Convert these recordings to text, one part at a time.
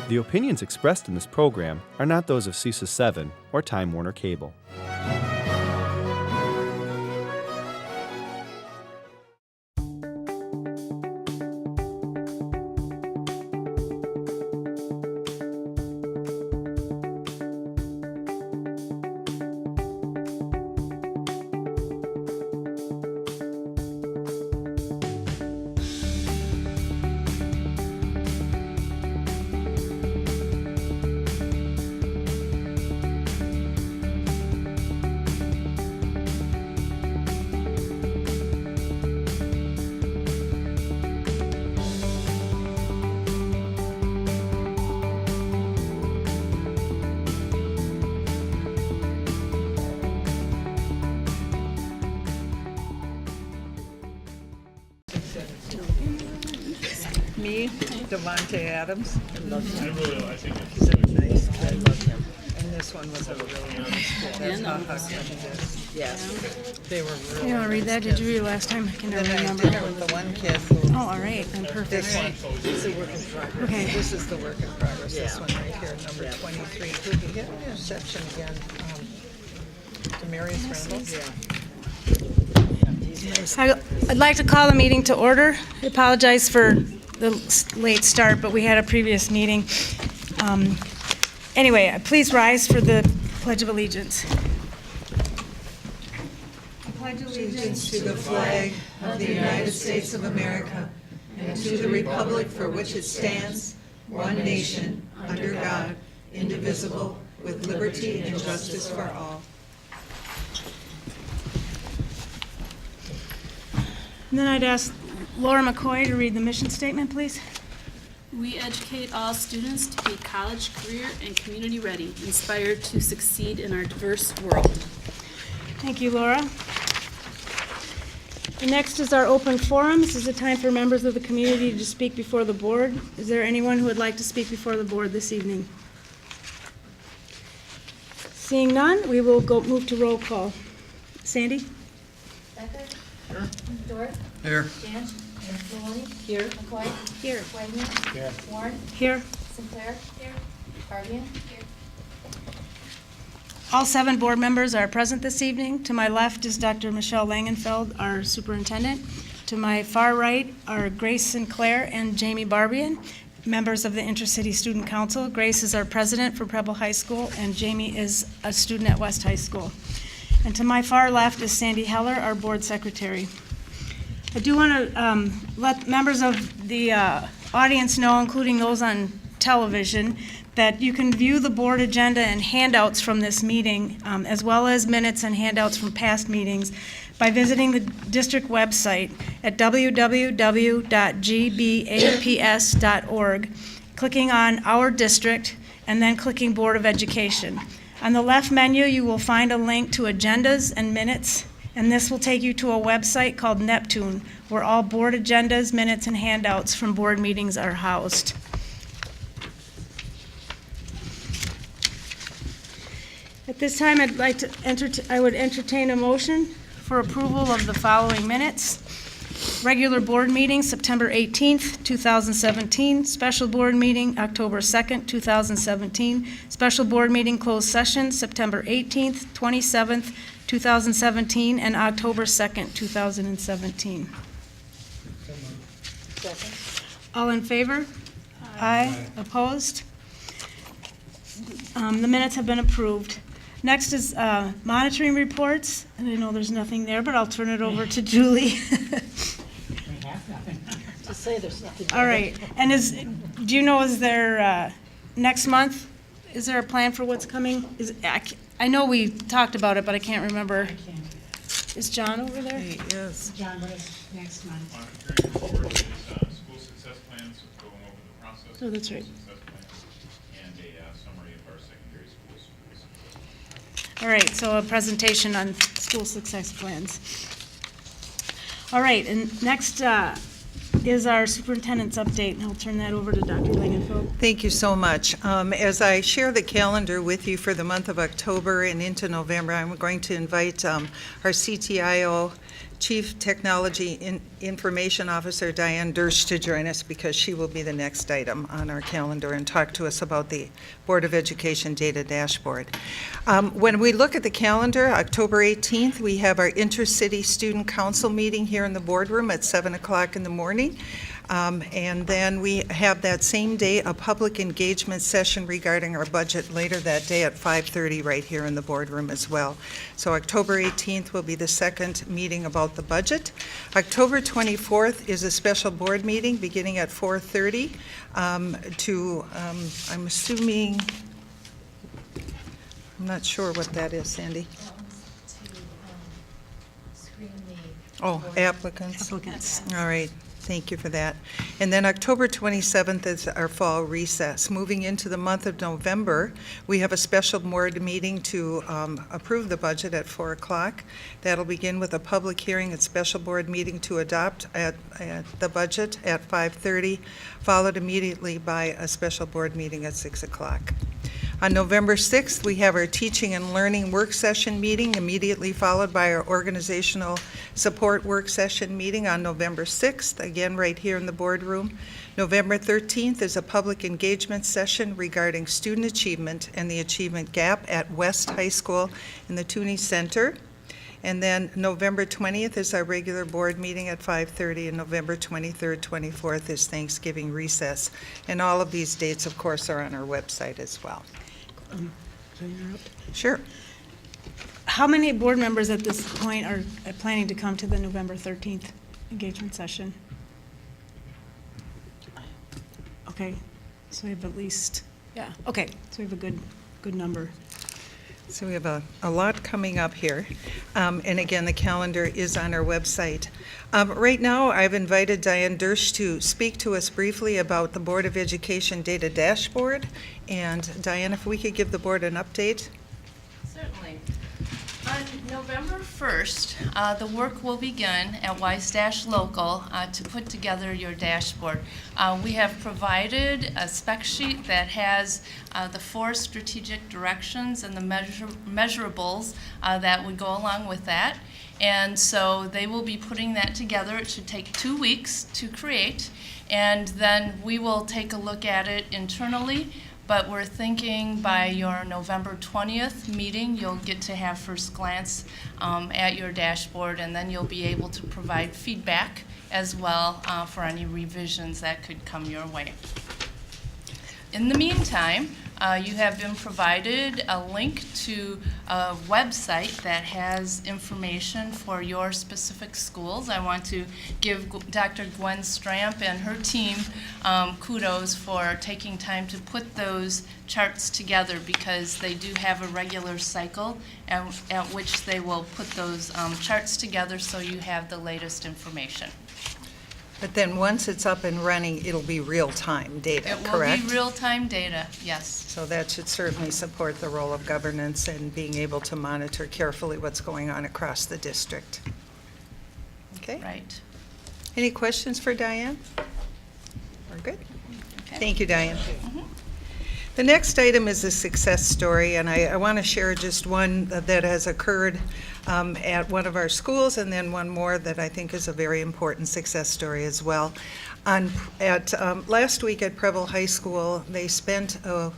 The opinions expressed in this program are not those of CISA 7 or Time Warner Cable. Me, Devontae Adams. I really like him. He's a nice kid. I love him. And this one was a really nice kid. That's how Huckman did. Yes. They were really You want to read that? Did you read it last time? I can never Then I remember. did it with the one kid who. Oh, all right. Then perfect. This one is a work in progress. Okay. This is the work in progress. This one right here, number 23. Who can get an interception again? Demarius Randall. I'd like to call the meeting to order. I apologize for the late start, but we had a previous meeting. Anyway, please rise for the Pledge of Allegiance. Pledge Allegiance to the flag of the United States of America and to the republic for which it stands, one nation, under God, indivisible, with liberty and justice for all. And then I'd ask Laura McCoy to read the mission statement, please. We educate all students to be college, career, and community ready, inspired to succeed in our diverse world. Thank you, Laura. The next is our open forum. This is a time for members of the community to speak before the board. Is there anyone who would like to speak before the board this evening? Seeing none, we will move to roll call. Sandy? Becker? Here. Dorff? Here. Dan? Maloney? Here. McCoy? Here. Wagner? Here. Warren? Here. Sinclair? Here. Barbian? Here. All 7 board members are present this evening. To my left is Dr. Michelle Langenfeld, our superintendent. To my far right are Grace Sinclair and Jamie Barbian, members of the Intercity Student Council. Grace is our president for Preble High School, and Jamie is a student at West High School. And to my far left is Sandy Heller, our board secretary. I do want to let members of the audience know, including those on television, that you can view the board agenda and handouts from this meeting, as well as minutes and handouts from past meetings, by visiting the district website at www.gbaps.org, clicking on Our District, and then clicking Board of Education. On the left menu, you will find a link to agendas and minutes, and this will take you to a website called Neptune, where all board agendas, minutes, and handouts from board meetings are housed. At this time, I would entertain a motion for approval of the following minutes. Regular board meeting, September 18th, 2017. Special board meeting, October 2nd, 2017. Special board meeting closed session, September 18th, 27th, 2017, and October 2nd, 2017. Second. All in favor? Aye. Opposed? The minutes have been approved. Next is monitoring reports, and I know there's nothing there, but I'll turn it over to Julie. To say there's nothing. All right, and do you know, is there, next month, is there a plan for what's coming? I know we talked about it, but I can't remember. Is John over there? He is. John, what is next month? Monitoring report is school success plans, going over the process. Oh, that's right. Success plans, and a summary of our secondary schools. All right, so a presentation on school success plans. All right, and next is our superintendent's update, and I'll turn that over to Dr. Langenfeld. Thank you so much. As I share the calendar with you for the month of October and into November, I'm going to invite our CTIO Chief Technology Information Officer Diane Dersch to join us because she will be the next item on our calendar and talk to us about the Board of Education Data Dashboard. When we look at the calendar, October 18th, we have our Intercity Student Council meeting here in the boardroom at 7 o'clock in the morning. And then we have that same day a public engagement session regarding our budget later that day at 5:30 right here in the boardroom as well. So October 18th will be the second meeting about the budget. October 24th is a special board meeting beginning at 4:30 I'm assuming, I'm not sure what that is, Sandy. Screen the. Oh, applicants. Applicants. All right, thank you for that. And then October 27th is our fall recess. Moving into the month of November, we have a special board meeting to approve the budget at 4 o'clock. That'll begin with a public hearing and special board meeting to adopt at the budget at 5:30, followed immediately by a special board meeting at 6 o'clock. On November 6th, we have our teaching and learning work session meeting, immediately followed by our organizational support work session meeting on November 6th, again right here in the boardroom. November 13th is a public engagement session regarding student achievement and the achievement gap at West High School in the Tooney Center. And then November 20th is our regular board meeting at 5:30, and November 23rd, 24th is Thanksgiving recess. And all of these dates, of course, are on our website as well. Can I interrupt? Sure. How many board members at this point are planning to come to the November 13th engagement session? Okay, so we have at least, yeah, okay, so we have a good number. So we have a lot coming up here. And again, the calendar is on our website. Right now, I've invited Diane Dersch to speak to us briefly about the Board of Education Data Dashboard. And Diane, if we could give the board an update. Certainly. On November 1st, the work will begin at WISE Local to put together your dashboard. We have provided a spec sheet that has the 4 strategic directions and the measurables that would go along with that. And so they will be putting that together. It should take 2 weeks to create, and then we will take a look at it internally. But we're thinking by your November 20th meeting, you'll get to have first glance at your dashboard, and then you'll be able to provide feedback as well for any revisions that could come your way. In the meantime, you have been provided a link to a website that has information for your specific schools. I want to give Dr. Gwen Stramp and her team kudos for taking time to put those charts together, because they do have a regular cycle at which they will put those charts together so you have the latest information. But then once it's up and running, it'll be real-time data, correct? It will be real-time data, yes. So that should certainly support the role of governance and being able to monitor carefully what's going on across the district. Okay? Right. Any questions for Diane? We're good? Okay. Thank you, Diane. The next item is a success story, and I want to share just one that has occurred at one of our schools, and then one more that I think is a very important success story as well. Last week at Preble High School, they spent a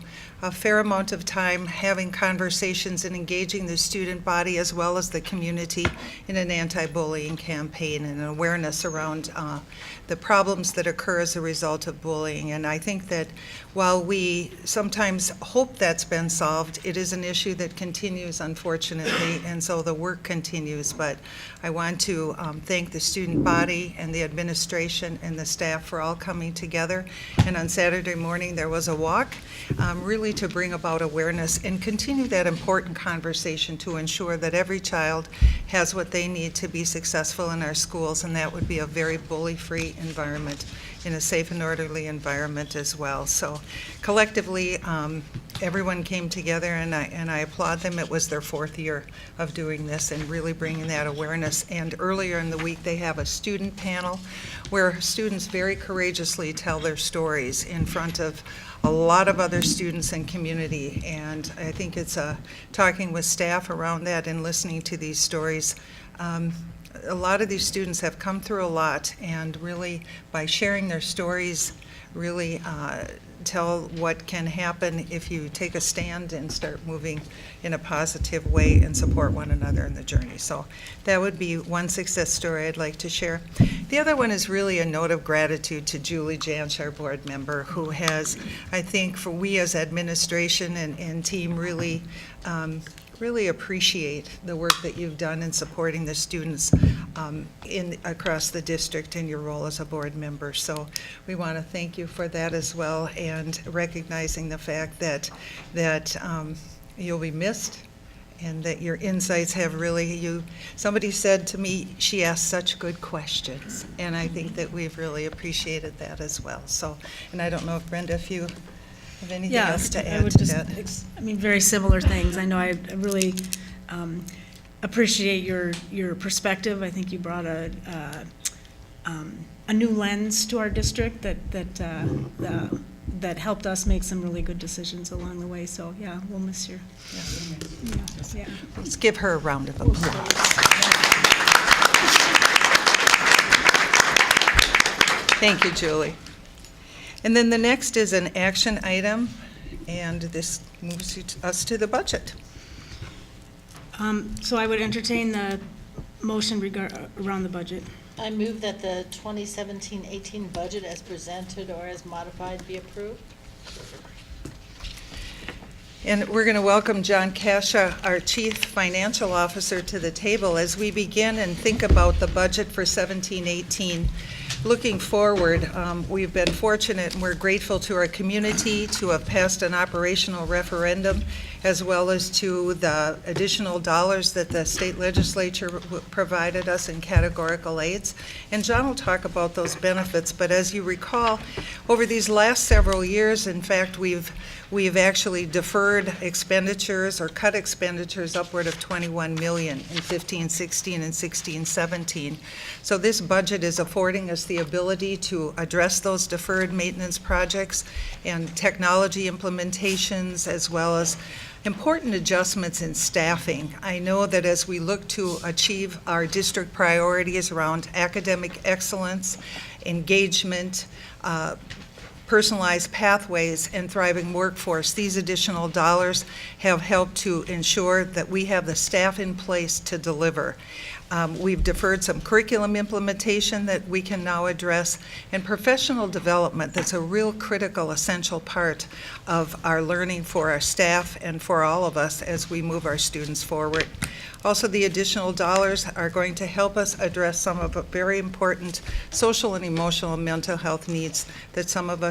fair amount of time having conversations and engaging the student body as well as the community in an anti-bullying campaign and an awareness around the problems that occur as a result of bullying. And I think that while we sometimes hope that's been solved, it is an issue that continues, unfortunately, and so the work continues. But I want to thank the student body and the administration and the staff for all coming together. And on Saturday morning, there was a walk, really to bring about awareness and continue that important conversation to ensure that every child has what they need to be successful in our schools, and that would be a very bully-free environment, in a safe and orderly environment as well. So collectively, everyone came together, and I applaud them. It was their 4th year of doing this and really bringing that awareness. And earlier in the week, they have a student panel where students very courageously tell their stories in front of a lot of other students and community. And I think it's talking with staff around that and listening to these stories a lot of these students have come through a lot, and really by sharing their stories, really tell what can happen if you take a stand and start moving in a positive way and support one another in the journey. So that would be one success story I'd like to share. The other one is really a note of gratitude to Julie Jansch, our board member, who has, I think, for we as administration and team really really appreciate the work that you've done in supporting the students across the district in your role as a board member. So we want to thank you for that as well, and recognizing the fact that you'll be missed, and that your insights have really, somebody said to me, she asked such good questions, and I think that we've really appreciated that as well. So, and I don't know if Brenda, if you have anything else to add to that? I mean, very similar things. I know I really appreciate your perspective. I think you brought a new lens to our district that helped us make some really good decisions along the way. So yeah, we'll miss your. Yeah. Let's give her a round of applause. Thank you, Julie. And then the next is an action item, and this moves us to the budget. So I would entertain the motion around the budget. I move that the 2017-18 budget as presented or as modified be approved. And we're going to welcome John Kasha, our Chief Financial Officer, to the table as we begin and think about the budget for 17-18. Looking forward, we've been fortunate and we're grateful to our community to have passed an operational referendum, as well as to the additional dollars that the state legislature provided us in categorical aids. And John will talk about those benefits, but as you recall, over these last several years, in fact, we've actually deferred expenditures or cut expenditures upward of $21 million in 15-16 and 16-17. So this budget is affording us the ability to address those deferred maintenance projects and technology implementations, as well as important adjustments in staffing. I know that as we look to achieve our district priorities around academic excellence, engagement, personalized pathways, and thriving workforce, these additional dollars have helped to ensure that we have the staff in place to deliver. We've deferred some curriculum implementation that we can now address, and professional development that's a real critical, essential part of our learning for our staff and for all of us as we move our students forward. Also, the additional dollars are going to help us address some of the very important social and emotional and mental health needs that some of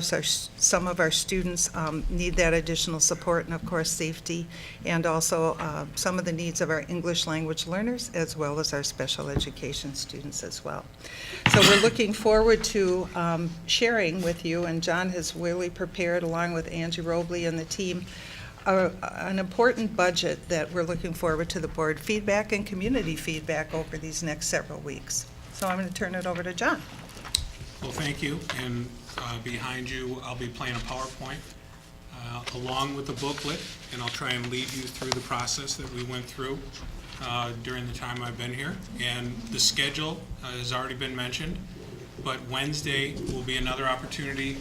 our students need that additional support, and of course safety, and also some of the needs of our English language learners as well as our special education students as well. So we're looking forward to sharing with you, and John has really prepared, along with Angie Robley and the team, an important budget that we're looking forward to the board feedback and community feedback over these next several weeks. So I'm going to turn it over to John. Well, thank you. And behind you, I'll be playing a PowerPoint along with the booklet, and I'll try and lead you through the process that we went through during the time I've been here. And the schedule has already been mentioned, but Wednesday will be another opportunity.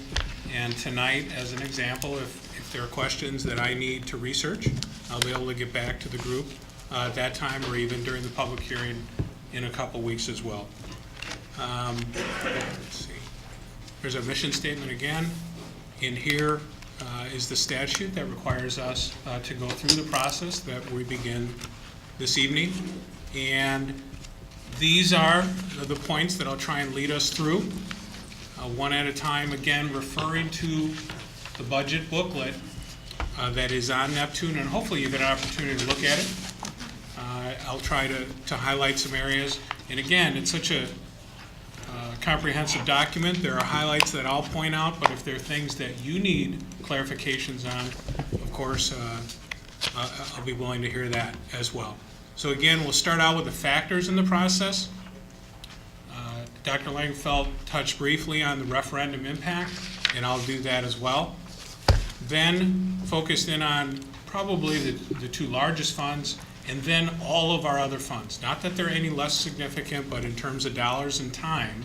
And tonight, as an example, if there are questions that I need to research, I'll be able to get back to the group at that time, or even during the public hearing in a couple weeks as well. Let's see. There's a mission statement again. In here is the statute that requires us to go through the process that we begin this evening. And these are the points that I'll try and lead us through one at a time, again referring to the budget booklet that is on Neptune, and hopefully you get an opportunity to look at it. I'll try to highlight some areas. And again, it's such a comprehensive document. There are highlights that I'll point out, but if there are things that you need clarifications on, of course, I'll be willing to hear that as well. So again, we'll start out with the factors in the process. Dr. Langfeld touched briefly on the referendum impact, and I'll do that as well. Then focused in on probably the two largest funds, and then all of our other funds. Not that they're any less significant, but in terms of dollars and time,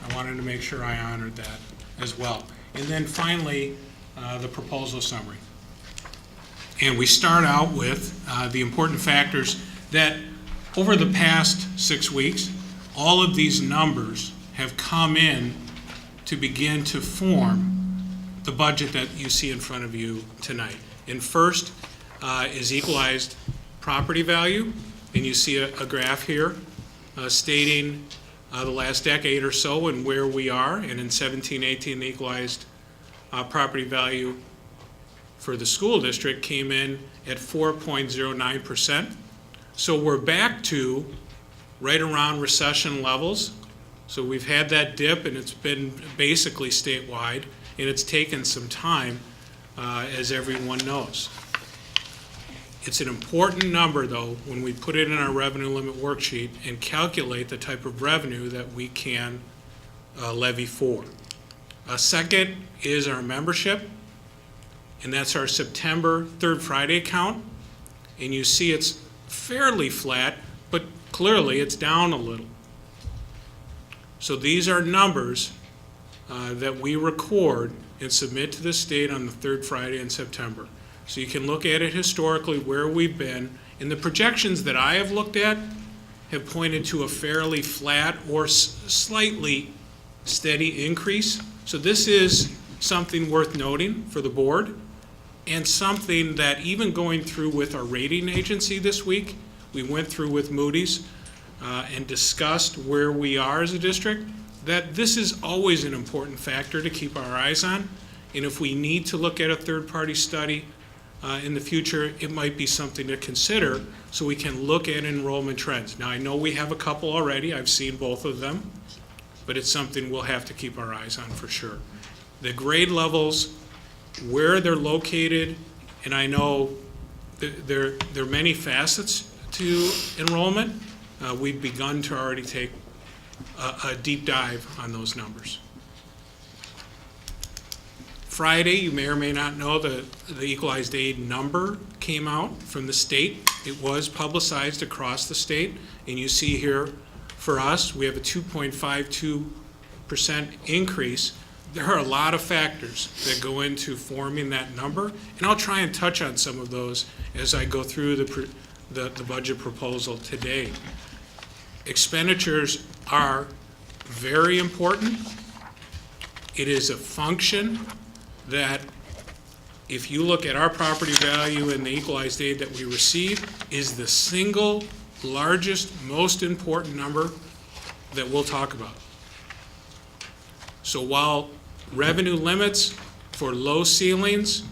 I wanted to make sure I honored that as well. And then finally, the proposal summary. And we start out with the important factors that over the past 6 weeks, all of these numbers have come in to begin to form the budget that you see in front of you tonight. And first is equalized property value, and you see a graph here stating the last decade or so and where we are. And in 17-18, the equalized property value for the school district came in at 4.09%. So we're back to right around recession levels. So we've had that dip, and it's been basically statewide, and it's taken some time, as everyone knows. It's an important number, though, when we put it in our revenue limit worksheet and calculate the type of revenue that we can levy for. Second is our membership, and that's our September third Friday count. And you see it's fairly flat, but clearly it's down a little. So these are numbers that we record and submit to the state on the third Friday in September. So you can look at it historically where we've been, and the projections that I have looked at have pointed to a fairly flat or slightly steady increase. So this is something worth noting for the board, and something that even going through with our rating agency this week, we went through with Moody's and discussed where we are as a district, that this is always an important factor to keep our eyes on. And if we need to look at a third-party study in the future, it might be something to consider so we can look at enrollment trends. Now, I know we have a couple already. I've seen both of them, but it's something we'll have to keep our eyes on for sure. The grade levels, where they're located, and I know there are many facets to enrollment. We've begun to already take a deep dive on those numbers. Friday, you may or may not know, the equalized aid number came out from the state. It was publicized across the state, and you see here for us, we have a 2.52% increase. There are a lot of factors that go into forming that number, and I'll try and touch on some of those as I go through the budget proposal today. Expenditures are very important. It is a function that, if you look at our property value and the equalized aid that we receive, is the single largest, most important number that we'll talk about. So while revenue limits for low ceilings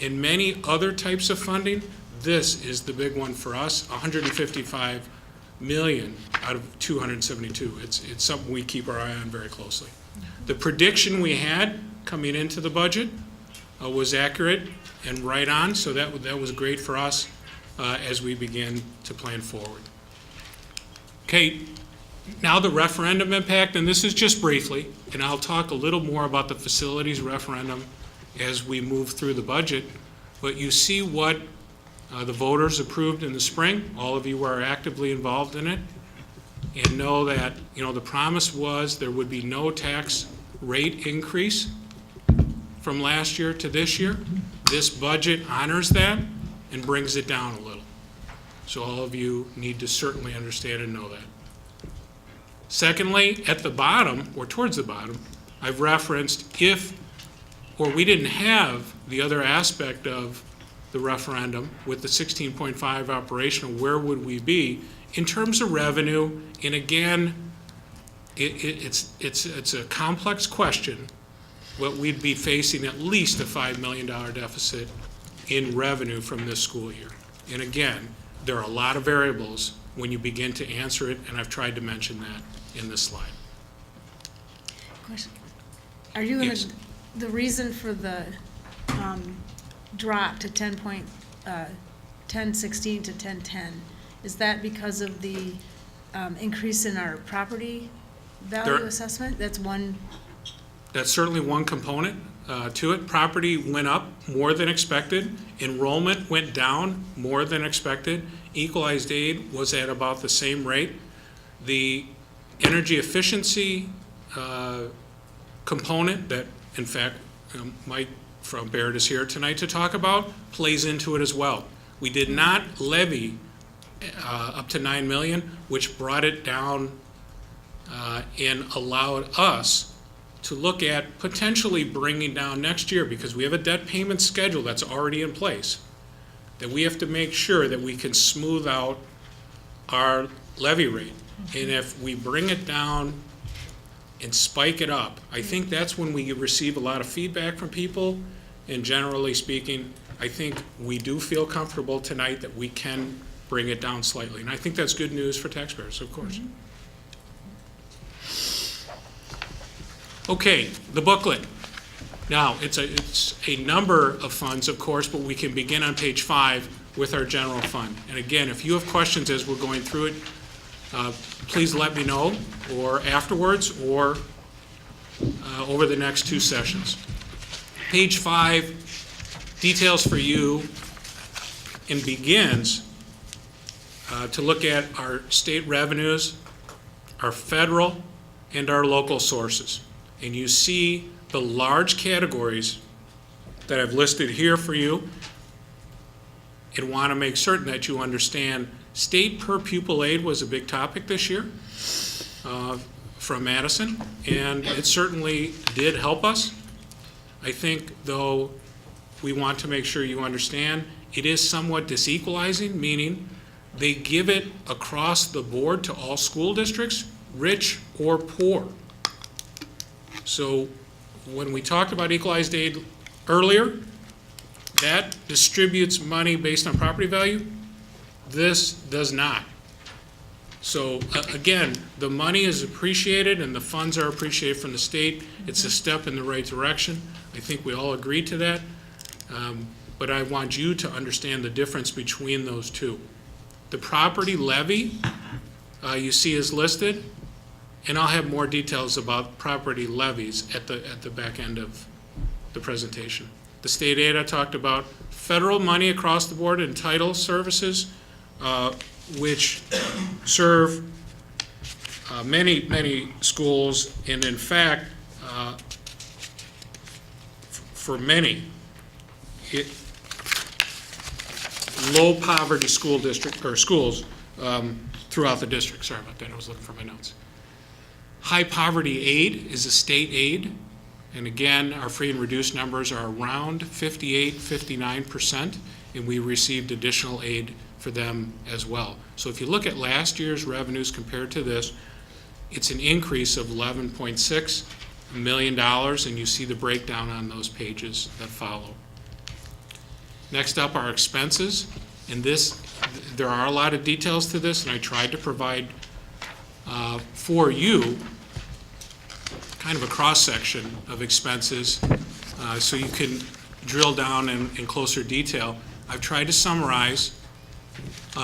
and many other types of funding, this is the big one for us, $155 million out of 272. It's something we keep our eye on very closely. The prediction we had coming into the budget was accurate and right on, so that was great for us as we begin to plan forward. Okay, now the referendum impact, and this is just briefly, and I'll talk a little more about the facilities referendum as we move through the budget, but you see what the voters approved in the spring. All of you are actively involved in it, and know that, you know, the promise was there would be no tax rate increase from last year to this year. This budget honors that and brings it down a little. So all of you need to certainly understand and know that. Secondly, at the bottom, or towards the bottom, I've referenced if, or we didn't have the other aspect of the referendum with the 16.5 operational, where would we be in terms of revenue? And again, it's a complex question, but we'd be facing at least a $5 million deficit in revenue from this school year. And again, there are a lot of variables when you begin to answer it, and I've tried to mention that in this slide. Question. Are you going to, the reason for the drop to 10.16 to 10.10, is that because of the increase in our property value assessment? That's one. That's certainly one component. to it. Property went up more than expected. Enrollment went down more than expected. Equalized aid was at about the same rate. The energy efficiency component that, in fact, Mike from Barrett is here tonight to talk about, plays into it as well. We did not levy up to 9 million, which brought it down and allowed us to look at potentially bringing down next year, because we have a debt payment schedule that's already in place, that we have to make sure that we can smooth out our levy rate. And if we bring it down and spike it up, I think that's when we receive a lot of feedback from people. And generally speaking, I think we do feel comfortable tonight that we can bring it down slightly. And I think that's good news for taxpayers, of course. Okay, the booklet. Now, it's a number of funds, of course, but we can begin on page 5 with our general fund. And again, if you have questions as we're going through it, please let me know, or afterwards, or over the next 2 sessions. Page 5 details for you and begins to look at our state revenues, our federal, and our local sources. And you see the large categories that I've listed here for you, and want to make certain that you understand state per pupil aid was a big topic this year from Madison, and it certainly did help us. I think, though, we want to make sure you understand it is somewhat disequalizing, meaning they give it across the board to all school districts, rich or poor. So when we talked about equalized aid earlier, that distributes money based on property value. This does not. So again, the money is appreciated and the funds are appreciated from the state. It's a step in the right direction. I think we all agree to that. But I want you to understand the difference between those two. The property levy you see is listed, and I'll have more details about property levies at the back end of the presentation. The state aid I talked about, federal money across the board in title services, which serve many schools, and in fact, for many, low poverty school district or schools throughout the district. Sorry about that, I was looking for my notes. High poverty aid is a state aid, and again, our free and reduced numbers are around 58-59%, and we received additional aid for them as well. So if you look at last year's revenues compared to this, it's an increase of $11.6 million, and you see the breakdown on those pages that follow. Next up are expenses, and there are a lot of details to this, and I tried to provide for you kind of a cross-section of expenses so you can drill down in closer detail. I've tried to summarize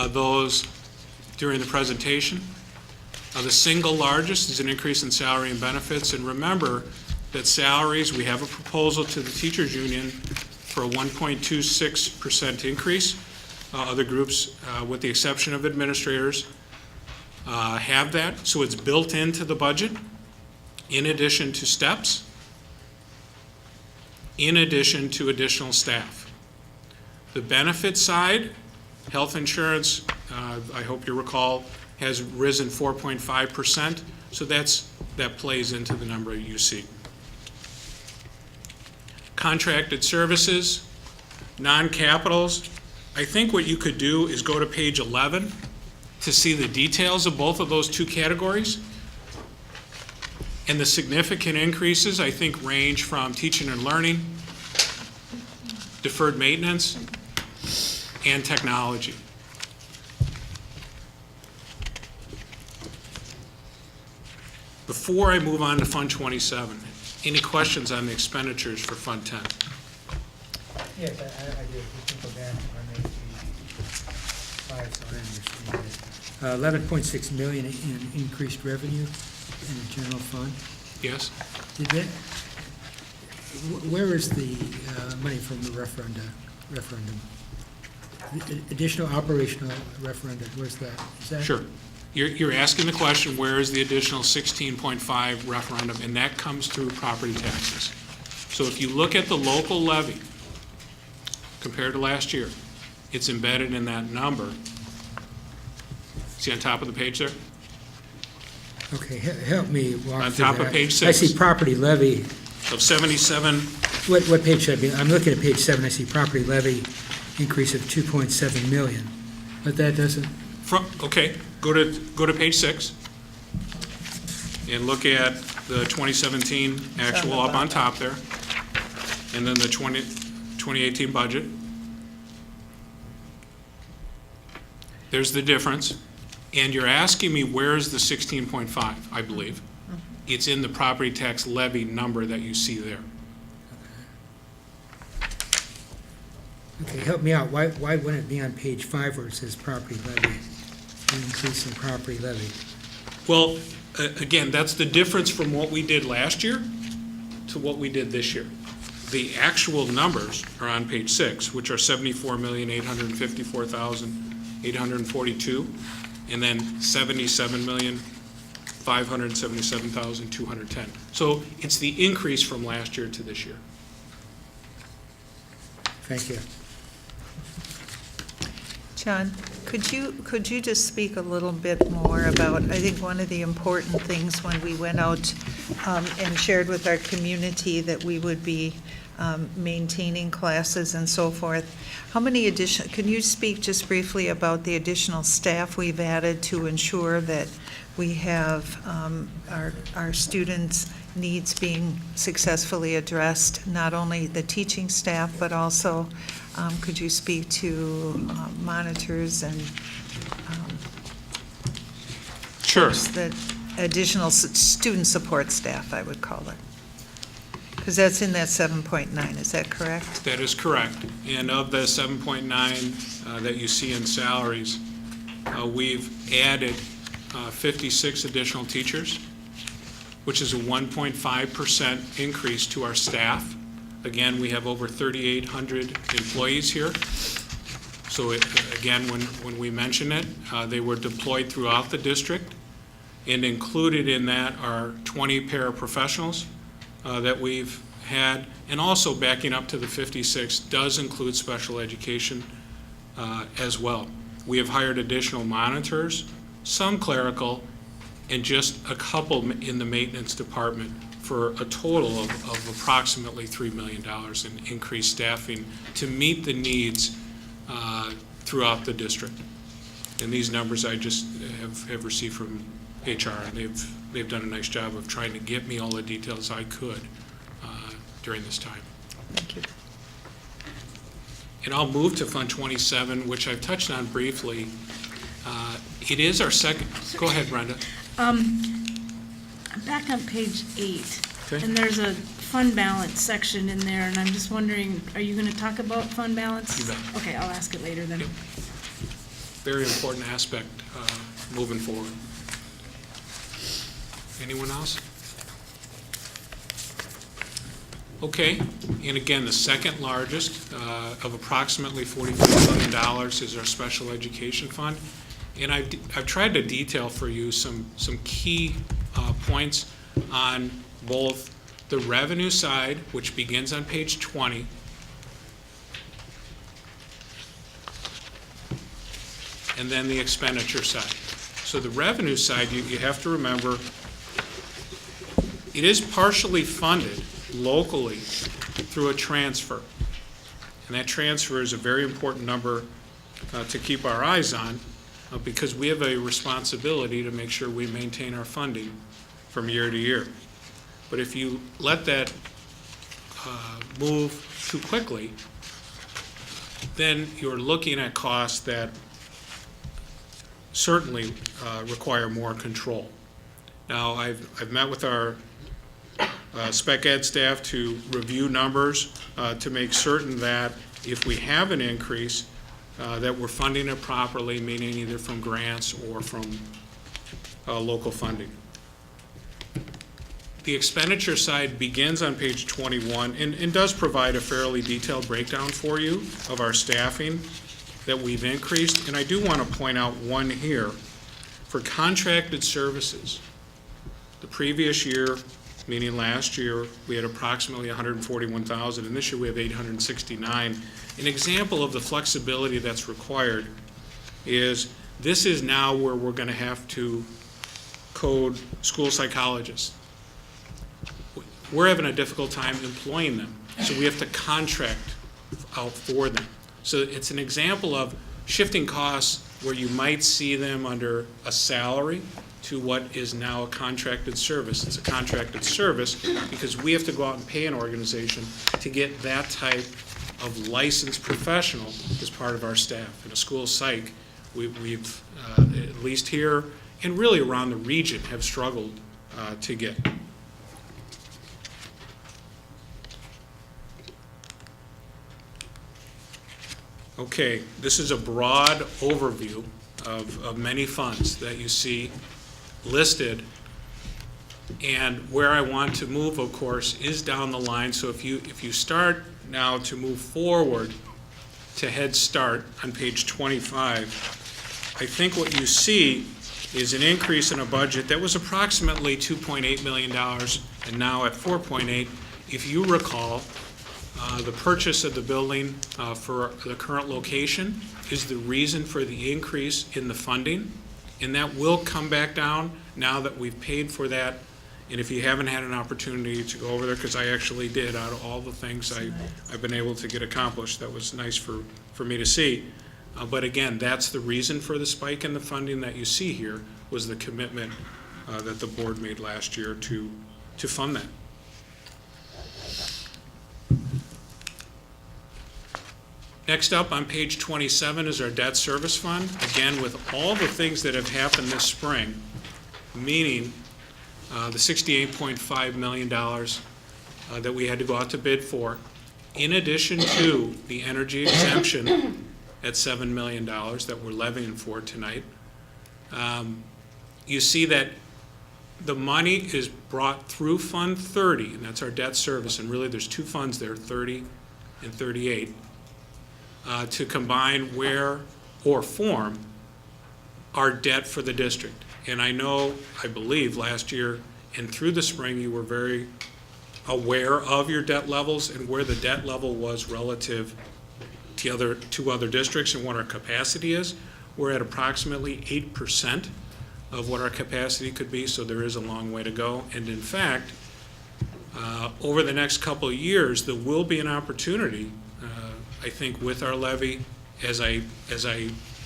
those during the presentation. The single largest is an increase in salary and benefits, and remember that salaries, we have a proposal to the teachers union for a 1.26% increase. Other groups, with the exception of administrators, have that, so it's built into the budget, in addition to steps, in addition to additional staff. The benefit side, health insurance, I hope you recall, has risen 4.5%, so that plays into the number you see. Contracted services, non-capitals, I think what you could do is go to page 11 to see the details of both of those two categories. And the significant increases, I think, range from teaching and learning, deferred maintenance, and technology. Before I move on to Fund 27, any questions on the expenditures for Fund 10? Yes, I did. We can go back on page 5 so I understand it. 11.6 million in increased revenue in the general fund. Yes? Did that, where is the money from the referendum? Additional operational referendum, where's that? Is that? Sure. You're asking the question, where is the additional 16.5 referendum, and that comes through property taxes. So if you look at the local levy compared to last year, it's embedded in that number. See on top of the page there? Okay, help me walk On through top of that. page I 6. see property levy. Of 77, What page should I be? I'm looking at page 7. I see property levy increase of 2.7 million, but that doesn't. okay, go to page 6 and look at the 2017 actual up on top there, and then the 2018 budget. There's the difference. And you're asking me where's the 16.5, I believe. It's in the property tax levy number that you see there. Okay, help me out. Why wouldn't it be on page 5 where it says property levy, an increase in property levy? Well, again, that's the difference from what we did last year to what we did this year. The actual numbers are on page 6, which are 74,854,842, and then 77,577,210. So it's the increase from last year to this year. Thank you. John, could you just speak a little bit more about, I think one of the important things when we went out and shared with our community that we would be maintaining classes and so forth, how many additional, can you speak just briefly about the additional staff we've added to ensure that we have our students' needs being successfully addressed, not only the teaching staff, but also could you speak to monitors and Sure. the additional student support staff, I would call it? Because that's in that 7.9, is that correct? That is correct. And of the 7.9 that you see in salaries, we've added 56 additional teachers, which is a 1.5% increase to our staff. Again, we have over 3,800 employees here. So again, when we mention it, they were deployed throughout the district, and included in that are 20 paraprofessionals that we've had, and also backing up to the 56 does include special education as well. We have hired additional monitors, some clerical, and just a couple in the maintenance department for a total of approximately $3 million in increased staffing to meet the needs throughout the district. And these numbers I just have received from HR, and they've done a nice job of trying to get me all the details I could during this time. Thank you. And I'll move to Fund 27, which I've touched on briefly. It is our second, go ahead, Brenda. I'm back on page 8, Okay. and there's a fund balance section in there, and I'm just wondering, are you going to talk about fund balance? You bet. Okay, I'll ask it later then. Yep. Very important aspect moving forward. Anyone else? Okay, and again, the second largest of approximately $44 million is our special education fund. And I've tried to detail for you some key points on both the revenue side, which begins on page 20, and then the expenditure side. So the revenue side, you have to remember, it is partially funded locally through a transfer. And that transfer is a very important number to keep our eyes on because we have a responsibility to make sure we maintain our funding from year to year. But if you let that move too quickly, then you're looking at costs that certainly require more control. Now, I've met with our spec ed staff to review numbers to make certain that if we have an increase, that we're funding it properly, meaning either from grants or from local funding. the expenditure side begins on page 21 and does provide a fairly detailed breakdown for you of our staffing that we've increased. And I do want to point out one here. For contracted services, the previous year, meaning last year, we had approximately 141,000, and this year we have 869. An example of the flexibility that's required is this is now where we're going to have to code school psychologists. We're having a difficult time employing them, so we have to contract out for them. So it's an example of shifting costs where you might see them under a salary to what is now a contracted service. It's a contracted service because we have to go out and pay an organization to get that type of licensed professional as part of our staff. In a school psych, we've at least here and really around the region have struggled to get. Okay, this is a broad overview of many funds that you see listed. And where I want to move, of course, is down the line. So if you start now to move forward to Head Start on page 25, I think what you see is an increase in a budget that was approximately $2.8 million and now at 4.8. If you recall, the purchase of the building for the current location is the reason for the increase in the funding, and that will come back down now that we've paid for that. And if you haven't had an opportunity to go over there, because I actually did, out of all the things I've been able to get accomplished, that was nice for me to see. But again, that's the reason for the spike in the funding that you see here, was the commitment that the board made last year to fund that. Next up on page 27 is our debt service fund. Again, with all the things that have happened this spring, meaning the $68.5 million that we had to go out to bid for, in addition to the energy exemption at $7 million that we're levying for tonight, you see that the money is brought through Fund 30, and that's our debt service, and really there's two funds there, 30 and 38, to combine where or form our debt for the district. And I believe last year and through the spring you were very aware of your debt levels and where the debt level was relative to two other districts and what our capacity is. We're at approximately 8% of what our capacity could be, so there is a long way to go. And in fact, over the next couple of years, there will be an opportunity, I think, with our levy, as I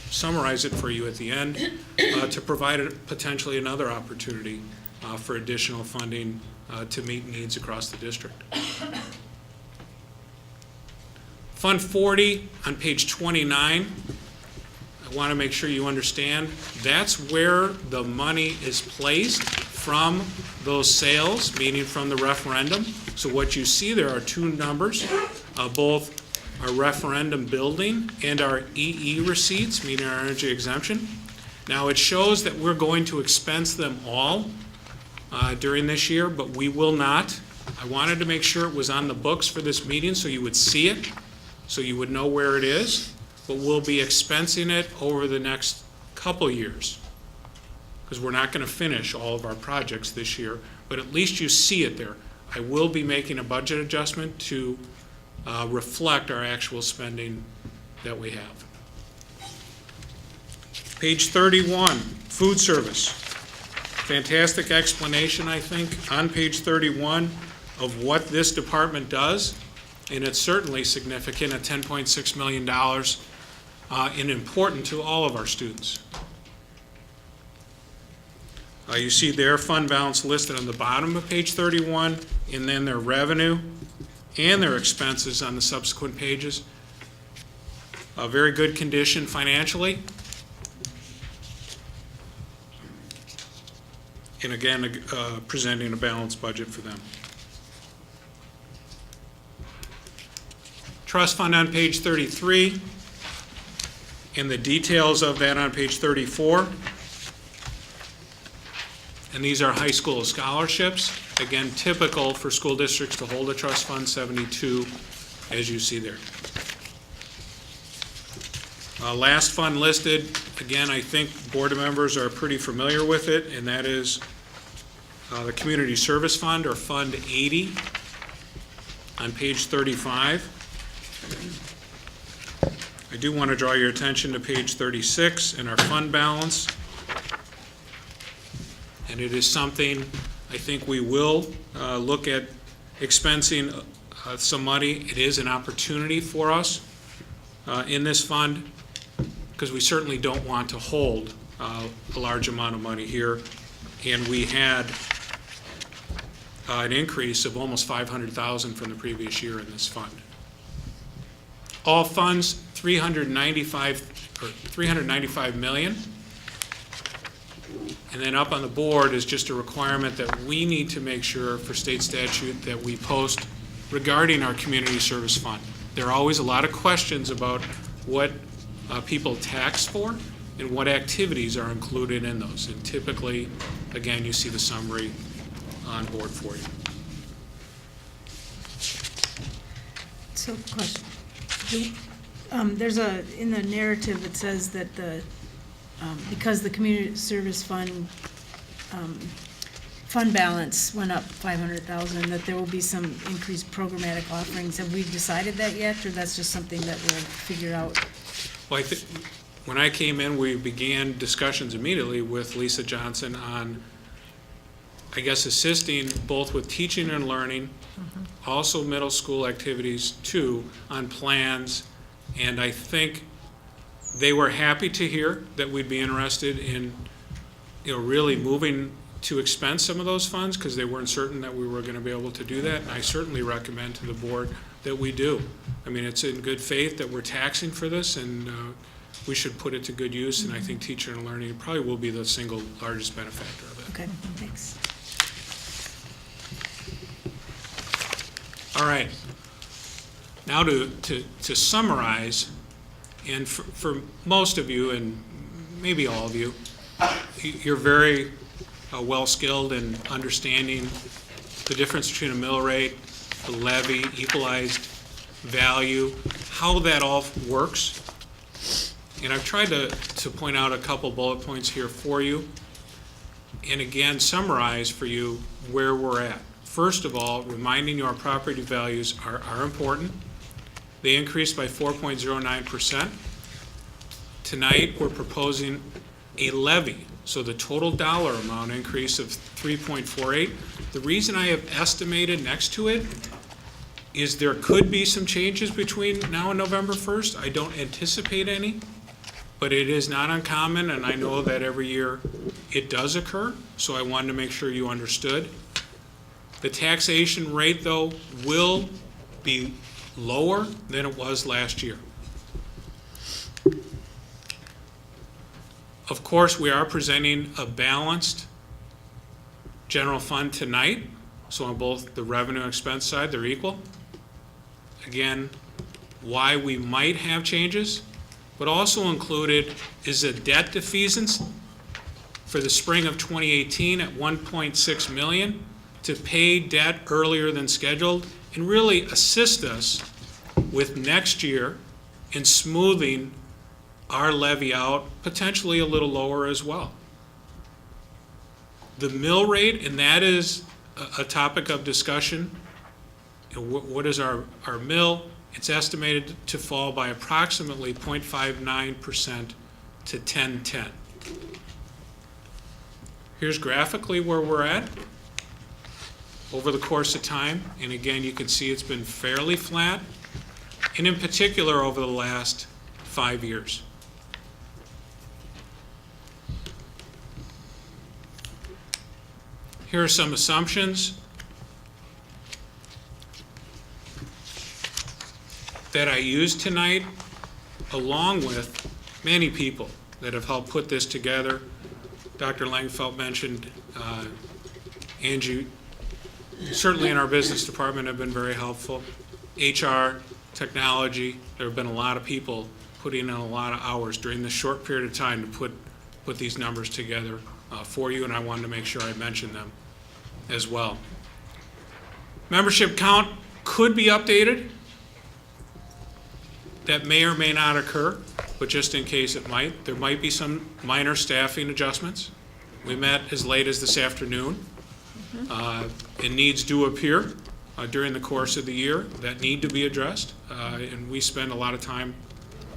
summarize it for you at the end, to provide potentially another opportunity for additional funding to meet needs across the district. Fund 40 on page 29, I want to make sure you understand, that's where the money is placed from those sales, meaning from the referendum. So what you see there are two numbers, both our referendum building and our EE receipts, meaning our energy exemption. Now it shows that we're going to expense them all during this year, but we will not. I wanted to make sure it was on the books for this meeting so you would see it, so you would know where it is, but we'll be expensing it over the next couple years, because we're not going to finish all of our projects this year, but at least you see it there. I will be making a budget adjustment to reflect our actual spending that we have. Page 31, food service. Fantastic explanation, I think, on page 31 of what this department does, and it's certainly significant at $10.6 million and important to all of our students. You see their fund balance listed on the bottom of page 31, and then their revenue and their expenses on the subsequent pages. A very good condition financially. And again, presenting a balanced budget for them. Trust fund on page 33, and the details of that on page 34. And these are high school scholarships. Again, typical for school districts to hold a trust fund, 72, as you see there. Last fund listed, again, I think board members are pretty familiar with it, and that is the Community Service Fund, or Fund 80, on page 35. I do want to draw your attention to page 36 and our fund balance. And it is something I think we will look at expensing some money. It is an opportunity for us in this fund, because we certainly don't want to hold a large amount of money here. And we had an increase of almost $500,000 from the previous year in this fund. All funds, $395 million. And then up on the board is just a requirement that we need to make sure for state statute that we post regarding our community service fund. There are always a lot of questions about what people tax for and what activities are included in those. And typically, again, you see the summary on board for you. So, question. There's in the narrative, it says that because the community service fund fund balance went up $500,000, that there will be some increased programmatic offerings. Have we decided that yet, or that's just something that we'll figure out? Well, I think when I came in, we began discussions immediately with Lisa Johnson on, I guess, assisting both with teaching and learning, also middle school activities too, on plans. And I think they were happy to hear that we'd be interested in, really moving to expense some of those funds, because they weren't certain that we were going to be able to do that. And I certainly recommend to the board that we do. I mean, it's in good faith that we're taxing for this, and we should put it to good use. And I think teacher and learning probably will be the single largest benefactor of it. Okay, thanks. All right. Now to summarize, and for most of you, and maybe all of you, you're very well-skilled in understanding the difference between a mill rate, the levy, equalized value, how that all works. And I've tried to point out a couple bullet points here for you, and again, summarize for you where we're at. First of all, reminding you our property values are important. They increased by 4.09%. Tonight, we're proposing a levy, so the total dollar amount increase of 3.48. The reason I have estimated next to it is there could be some changes between now and November 1st. I don't anticipate any, but it is not uncommon, and I know that every year it does occur, so I wanted to make sure you understood. The taxation rate, though, will be lower than it was last year. Of course, we are presenting a balanced general fund tonight, so on both the revenue and expense side, they're equal. Again, why we might have changes, but also included is a debt defeasance for the spring of 2018 at $1.6 million to pay debt earlier than scheduled and really assist us with next year in smoothing our levy out, potentially a little lower as well. The mill rate, and that is a topic of discussion. What is our mill? It's estimated to fall by approximately 0.59% to 1010. Here's graphically where we're at over the course of time, and again, you can see it's been fairly flat, and in particular over the last 5 years. Here are some assumptions that I used tonight, along with many people that have helped put this together. Dr. Langfeld mentioned Angie, certainly in our business department, have been very helpful. HR, technology, there have been a lot of people putting in a lot of hours during this short period of time to put these numbers together for you, and I wanted to make sure I mentioned them as well. Membership count could be updated. That may or may not occur, but just in case it might, there might be some minor staffing adjustments. We met as late as this afternoon. And needs do appear during the course of the year that need to be addressed. And we spend a lot of time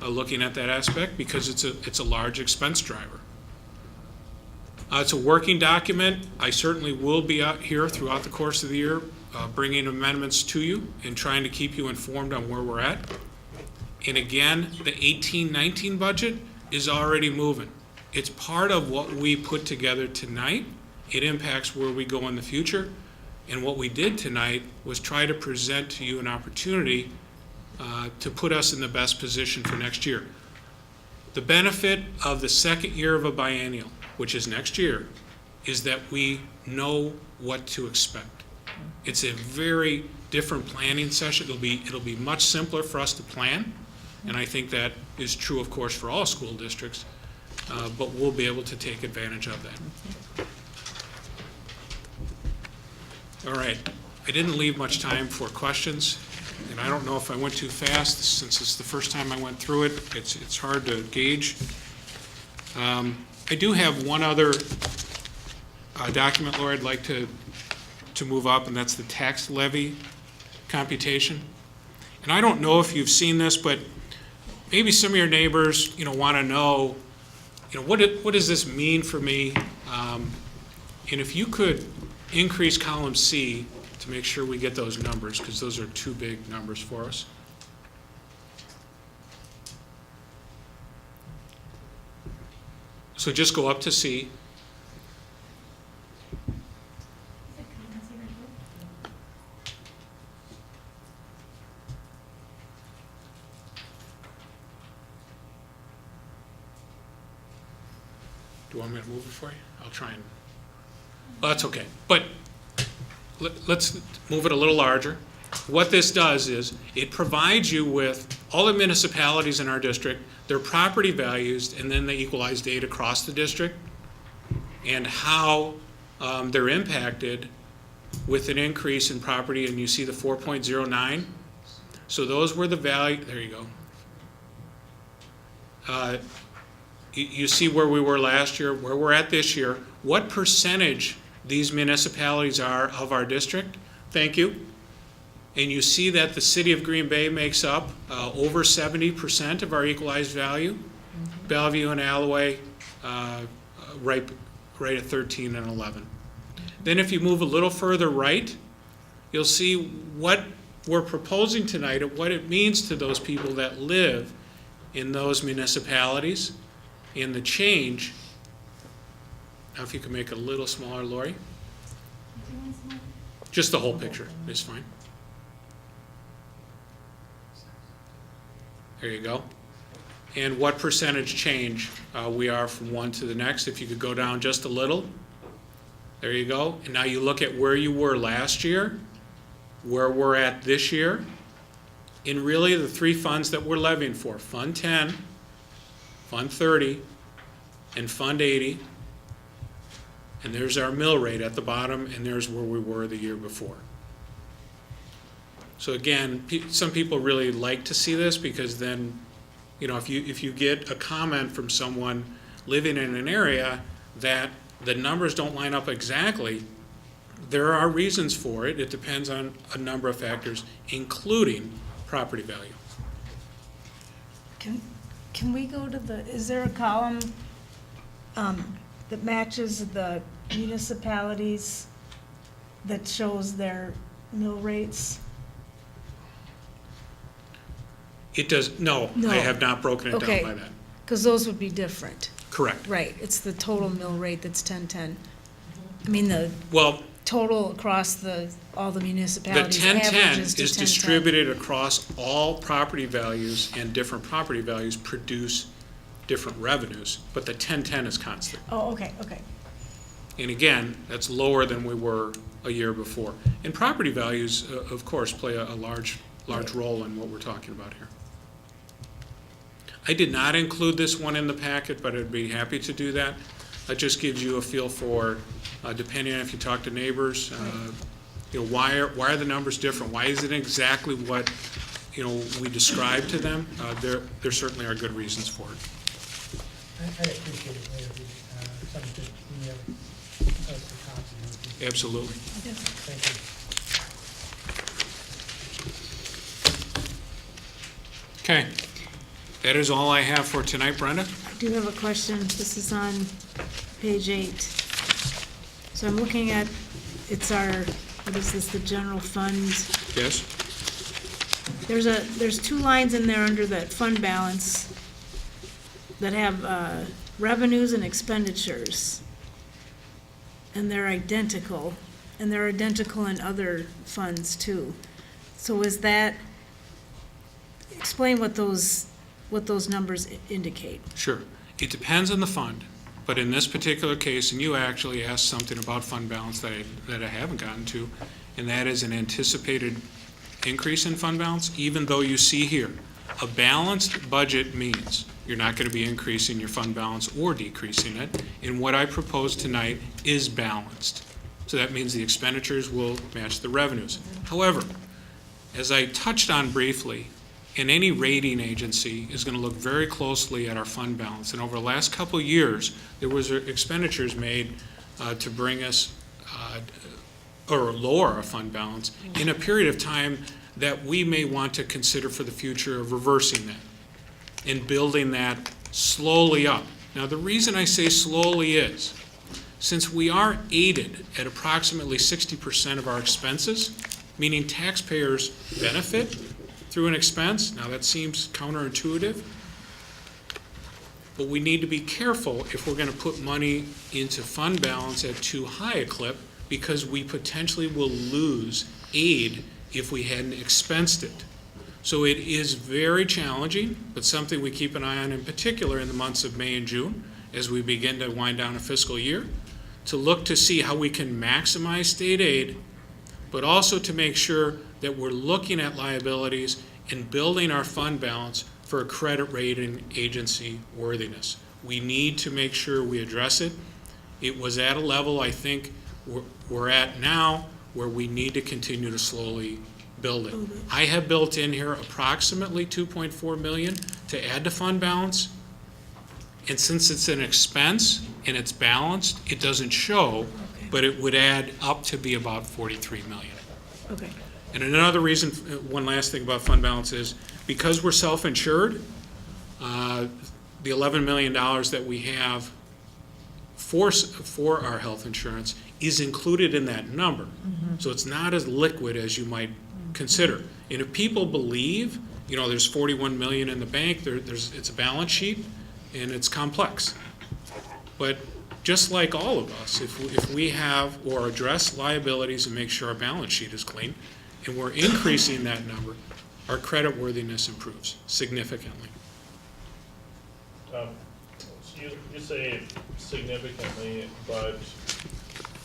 looking at that aspect because it's a large expense driver. It's a working document. I certainly will be out here throughout the course of the year bringing amendments to you and trying to keep you informed on where we're at. And again, the 18-19 budget is already moving. It's part of what we put together tonight. It impacts where we go in the future. And what we did tonight was try to present to you an opportunity to put us in the best position for next year. The benefit of the second year of a biennial, which is next year, is that we know what to expect. It's a very different planning session. It'll be much simpler for us to plan, and I think that is true, of course, for all school districts, but we'll be able to take advantage of that. All right, I didn't leave much time for questions, and I don't know if I went too fast since it's the first time I went through it. It's hard to gauge. I do have one other document, Laura, I'd like to move up, and that's the tax levy computation. And I don't know if you've seen this, but maybe some of your neighbors, want to know, what does this mean for me? And if you could increase column C to make sure we get those numbers, because those are two big numbers for us. So just go up to C. Do you want me to move it for you? I'll try and, well, that's okay. But let's move it a little larger. What this does is it provides you with all the municipalities in our district, their property values, and then the equalized data across the district, and how they're impacted with an increase in property, and you see the 4.09. So those were the value, there you go. You see where we were last year, where we're at this year, what percentage these municipalities are of our district. Thank you. And you see that the city of Green Bay makes up over 70% of our equalized value. Mm-hmm. Bellevue and Alloway right at 13 and 11. Then if you move a little further right, you'll see what we're proposing tonight and what it means to those people that live in those municipalities and the change. Now if you can make it a little smaller, Lori. Just the whole picture is fine. There you go. And what percentage change we are from one to the next. If you could go down just a little. There you go. And now you look at where you were last year, where we're at this year, and really the three funds that we're levying for, Fund 10, Fund 30, and Fund 80. And there's our mill rate at the bottom, and there's where we were the year before. So again, some people really like to see this because then, if you get a comment from someone living in an area that the numbers don't line up exactly, there are reasons for it. It depends on a number of factors, including property value. Can we go to is there a column that matches the municipalities that shows their mill rates? It does, no, I have not broken it down by that. Because those would be different. Correct. Right, it's the total mill rate that's 1010. I mean, the Well, total across all the the municipalities 1010 averages to is 1010. distributed across all property values, and different property values produce different revenues, but the 1010 is constant. Oh, okay. And again, that's lower than we were a year before. And property values, of course, play a large role in what we're talking about here. I did not include this one in the packet, but I'd be happy to do that. That just gives you a feel for, depending on if you talk to neighbors, why are the numbers different? Why is it exactly what, we described to them? There certainly are good reasons for it. I'd appreciate it later, something to email us a copy. Absolutely. Thank you. Okay. That is all I have for tonight, Brenda. I do have a question. This is on page 8. So I'm looking at, it's our, what is this, the general fund? Yes? There's 2 lines in there under that fund balance that have revenues and expenditures. And they're identical. And they're identical in other funds too. So is that, explain what those numbers indicate. Sure. It depends on the fund, but in this particular case, and you actually asked something about fund balance that I haven't gotten to, and that is an anticipated increase in fund balance, even though you see here, a balanced budget means you're not going to be increasing your fund balance or decreasing it, and what I propose tonight is balanced. So that means the expenditures will match the revenues. However, as I touched on briefly, and any rating agency is going to look very closely at our fund balance. And over the last couple of years, there was expenditures made to bring us or lower our fund balance in a period of time that we may want to consider for the future of reversing that and building that slowly up. Now, the reason I say slowly is, since we are aided at approximately 60% of our expenses, meaning taxpayers benefit through an expense. Now that seems counterintuitive, but we need to be careful if we're going to put money into fund balance at too high a clip, because we potentially will lose aid if we hadn't expensed it. So it is very challenging, but something we keep an eye on, in particular in the months of May and June, as we begin to wind down a fiscal year, to look to see how we can maximize state aid, but also to make sure that we're looking at liabilities and building our fund balance for a credit rating agency worthiness. We need to make sure we address it. It was at a level, I think, we're at now where we need to continue to slowly build it. I have built in here approximately $2.4 million to add to fund balance. And since it's an expense and it's balanced, it doesn't show, but it would add up to be about $43 million. Okay. And another reason, one last thing about fund balance is, because we're self-insured, the $11 million that we have for our health insurance is included in that number. So it's not as liquid as you might consider. And if people believe, there's $41 million in the bank, it's a balance sheet, and it's complex. But just like all of us, if we have or address liabilities and make sure our balance sheet is clean, and we're increasing that number, our credit worthiness improves significantly. You say significantly, but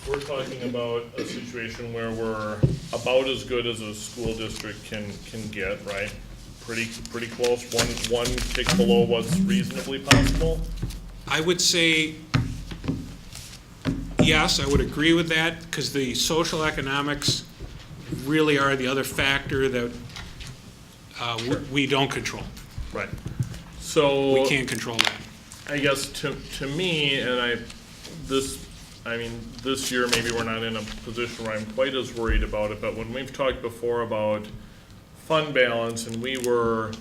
we're talking about a situation where we're about as good as a school district can get, right? Pretty close, one tick below what's reasonably possible? I would say, yes, I would agree with that, because the social economics really are the other factor that we don't control. Right. So We can't control that. I guess to me, and this year maybe we're not in a position where I'm quite as worried about it, but when we've talked before about fund balance, and we were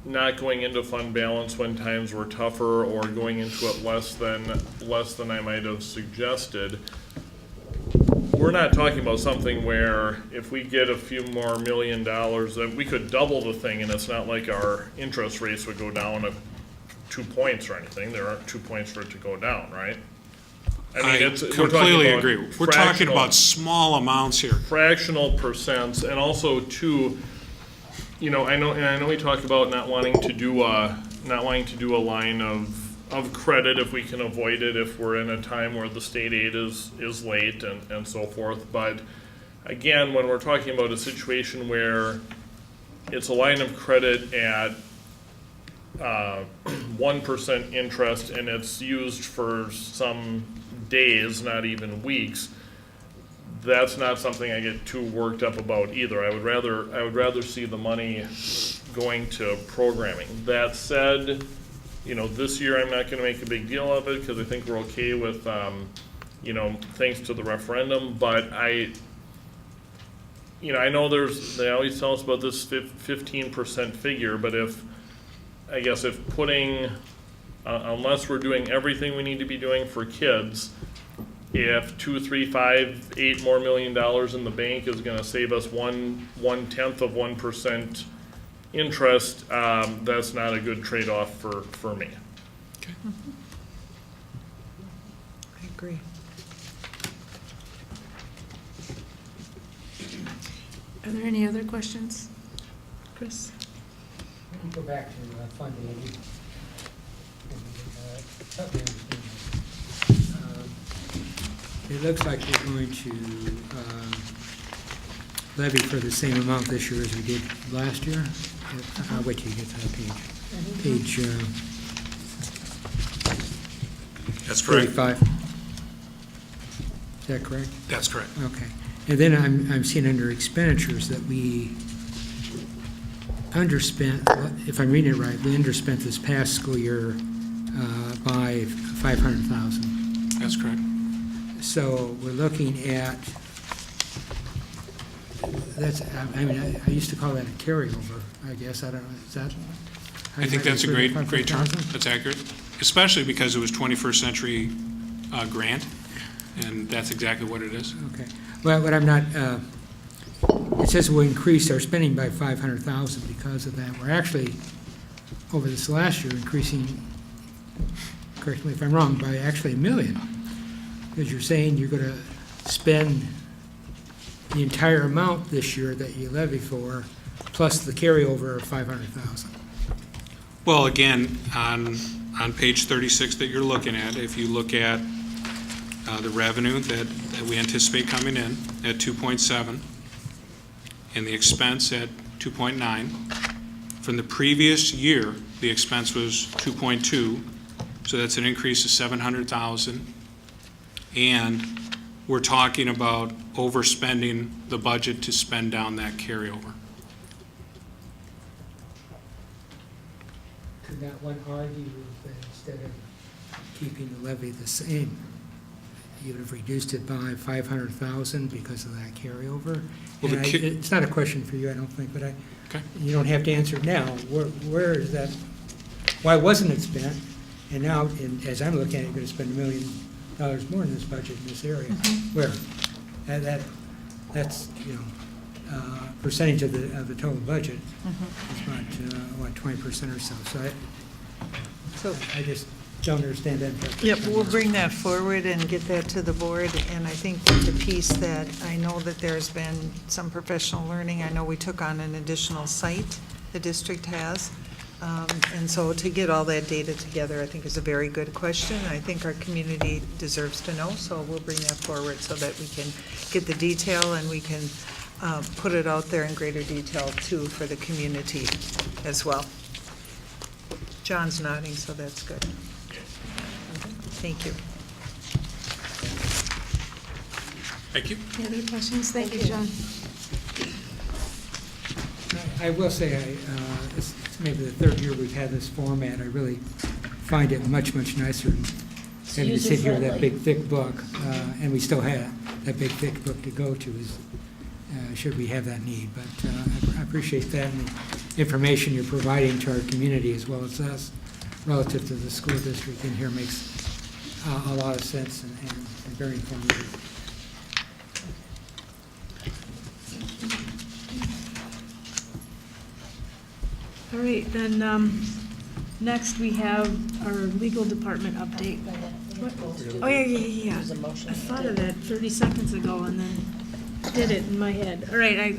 not going into fund balance when times were tougher, or going into it less than I might have suggested. We're not talking about something where if we get a few more $1 million, that we could double the thing, and it's not like our interest rates would go down 2 points or anything. There aren't 2 points for it to go down, right? I we're talking completely about agree. We're talking about small amounts here. fractional percents, and also too, I know we talked about not wanting to do a line of credit if we can avoid it, if we're in a time where the state aid is late and so forth. But again, when we're talking about a situation where it's a line of credit at 1% interest and it's used for some days, not even weeks, that's not something I get too worked up about either. I would rather see the money going to programming. That said, this year I'm not gonna make a big deal of it because I think we're okay with, thanks to the referendum, but I know they always tell us about this 15% figure, but if putting, unless we're doing everything we need to be doing for kids, if 2, 3, 5, 8 more $1 million in the bank is gonna save us 1/10 of 1% interest, that's not a good trade-off for me. Okay. I agree. Are there any other questions? Chris? Let me go back to funding. Help me understand this. It looks like we're going to levy for the same amount this year as we did last year. I'll wait till you get to that page. Page That's correct. 35. Is that correct? That's correct. Okay. And then I'm seeing under expenditures that we underspent, if I'm reading it right, we underspent this past school year by $500,000. That's correct. So we're looking at, I used to call that a carryover, I guess. I don't know, is that? I think that's a great term. 500,000? That's accurate, especially because it was 21st century grant, and that's exactly what it is. Okay. Well, what I'm not, it says we'll increase our spending by $500,000 because of that. We're actually, over this last year, increasing, correct me if I'm wrong, by actually $1 million. Because you're saying you're going to spend the entire amount this year that you levy for, plus the carryover of $500,000. Well, again, on page 36 that you're looking at, if you look at the revenue that we anticipate coming in at 2.7 and the expense at 2.9, from the previous year, the expense was 2.2, so that's an increase of 700,000. And we're talking about overspending the budget to spend down that carryover. Could not one argue that instead of keeping the levy the same, you would have reduced it by $500,000 because of that carryover? Well, And it's not a question for you, I don't think, but Okay. you don't have to answer it now. Where is that? Why wasn't it spent? And now, as I'm looking at it, you're going to spend $1 million more in this budget in this area. Where? That's percentage of the total budget. It's about 20% or so. So I just don't understand that. Yep, we'll bring that forward and get that to the board, and I think the piece that, I know that there's been some professional learning. I know we took on an additional site, the district has, and so to get all that data together, I think is a very good question. I think our community deserves to know, so we'll bring that forward so that we can get the detail and we can put it out there in greater detail too for the community as well. John's nodding, so that's good. Thank you. Thank you. Any other questions? Thank you, John. I will say, it's maybe the third year we've had this format. I really find it much, much nicer than having to sit here with that big, thick book. And we still have that big, thick book to go to, should we have that need. But I appreciate that, and the information you're providing to our community as well as us relative to the school district in here makes a lot of sense and very informative. All right, then, next we have our legal department update. What? Oh, yeah. There's a motion. I thought of that 30 seconds ago and then did it in my head. All right,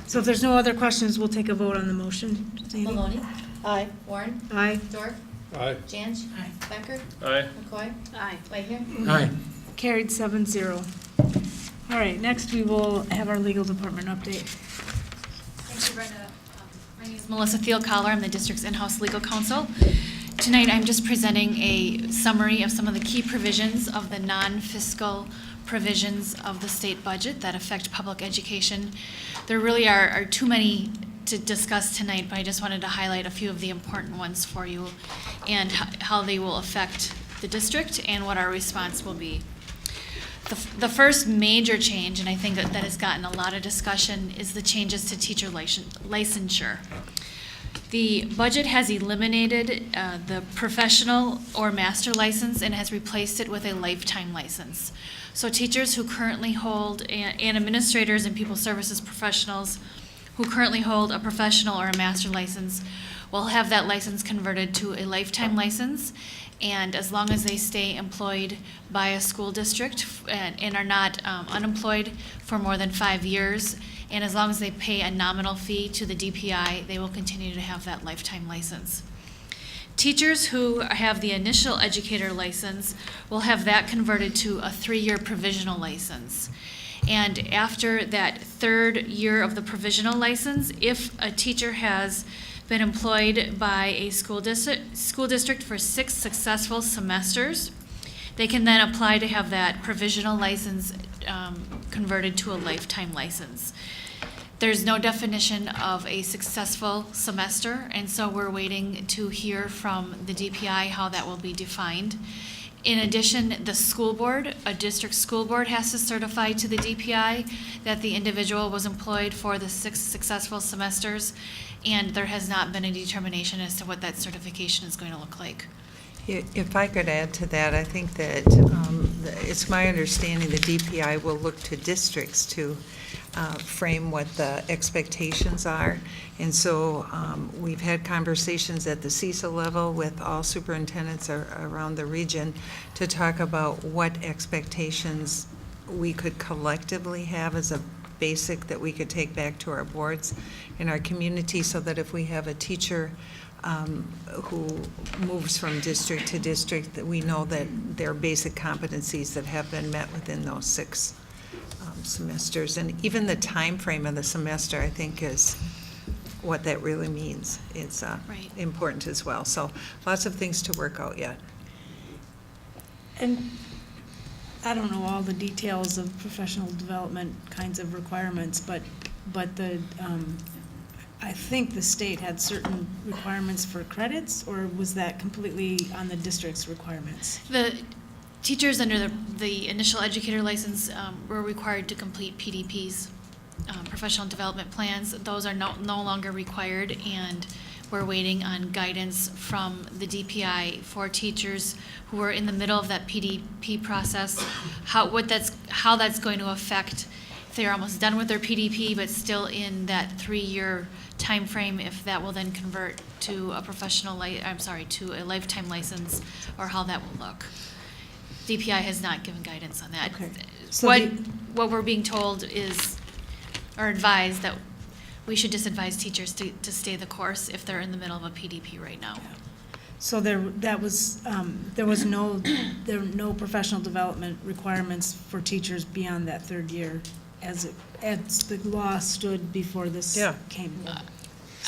so if there's no other questions, we'll take a vote on the motion. Sandy? Maloney. Aye. Warren. Aye. Dorf. Aye. Jansch. Aye. Becker. Aye. McCoy. Aye. Whitehair. Aye. Carried 7-0. All right, next we will have our legal department update. Thank you, Brenda. My name is Melissa Thiel-Collar. I'm the district's in-house legal counsel. tonight I'm just presenting a summary of some of the key provisions of the non-fiscal provisions of the state budget that affect public education. There really are too many to discuss tonight, but I just wanted to highlight a few of the important ones for you and how they will affect the district and what our response will be. The first major change, and I think that has gotten a lot of discussion, is the changes to teacher licensure. The budget has eliminated the professional or master license and has replaced it with a lifetime license. So teachers who currently hold, and administrators and people services professionals who currently hold a professional or a master license will have that license converted to a lifetime license. And as long as they stay employed by a school district and are not unemployed for more than 5 years, and as long as they pay a nominal fee to the DPI, they will continue to have that lifetime license. Teachers who have the initial educator license will have that converted to a 3-year provisional license. And after that 3rd year of the provisional license, if a teacher has been employed by a school district for 6 successful semesters, they can then apply to have that provisional license converted to a lifetime license. There's no definition of a successful semester, and so we're waiting to hear from the DPI how that will be defined. In addition, the school board, a district school board, has to certify to the DPI that the individual was employed for the 6 successful semesters, and there has not been a determination as to what that certification is going to look like. If I could add to that, I think that it's my understanding the DPI will look to districts to frame what the expectations are. And so we've had conversations at the CISA level with all superintendents around the region to talk about what expectations we could collectively have as a basic that we could take back to our boards in our community, so that if we have a teacher who moves from district to district, that we know that there are basic competencies that have been met within those 6 semesters. And even the time frame of the semester, I think, is what that really means. It's Right. important as well. So lots of things to work out yet. And I don't know all the details of professional development kinds of requirements, but the, I think the state had certain requirements for credits, or was that completely on the district's requirements? The teachers under the initial educator license were required to complete PDPs, professional development plans. Those are no longer required, and we're waiting on guidance from the DPI for teachers who are in the middle of that PDP process, how that's going to affect if they're almost done with their PDP but still in that 3-year time frame, if that will then convert to a to a lifetime license, or how that will look. DPI has not given guidance on that. Okay. So What we're being told is, or advised, that we should just advise teachers to stay the course if they're in the middle of a PDP right now. So there were no professional development requirements for teachers beyond that 3rd year as the law stood before this came. Is that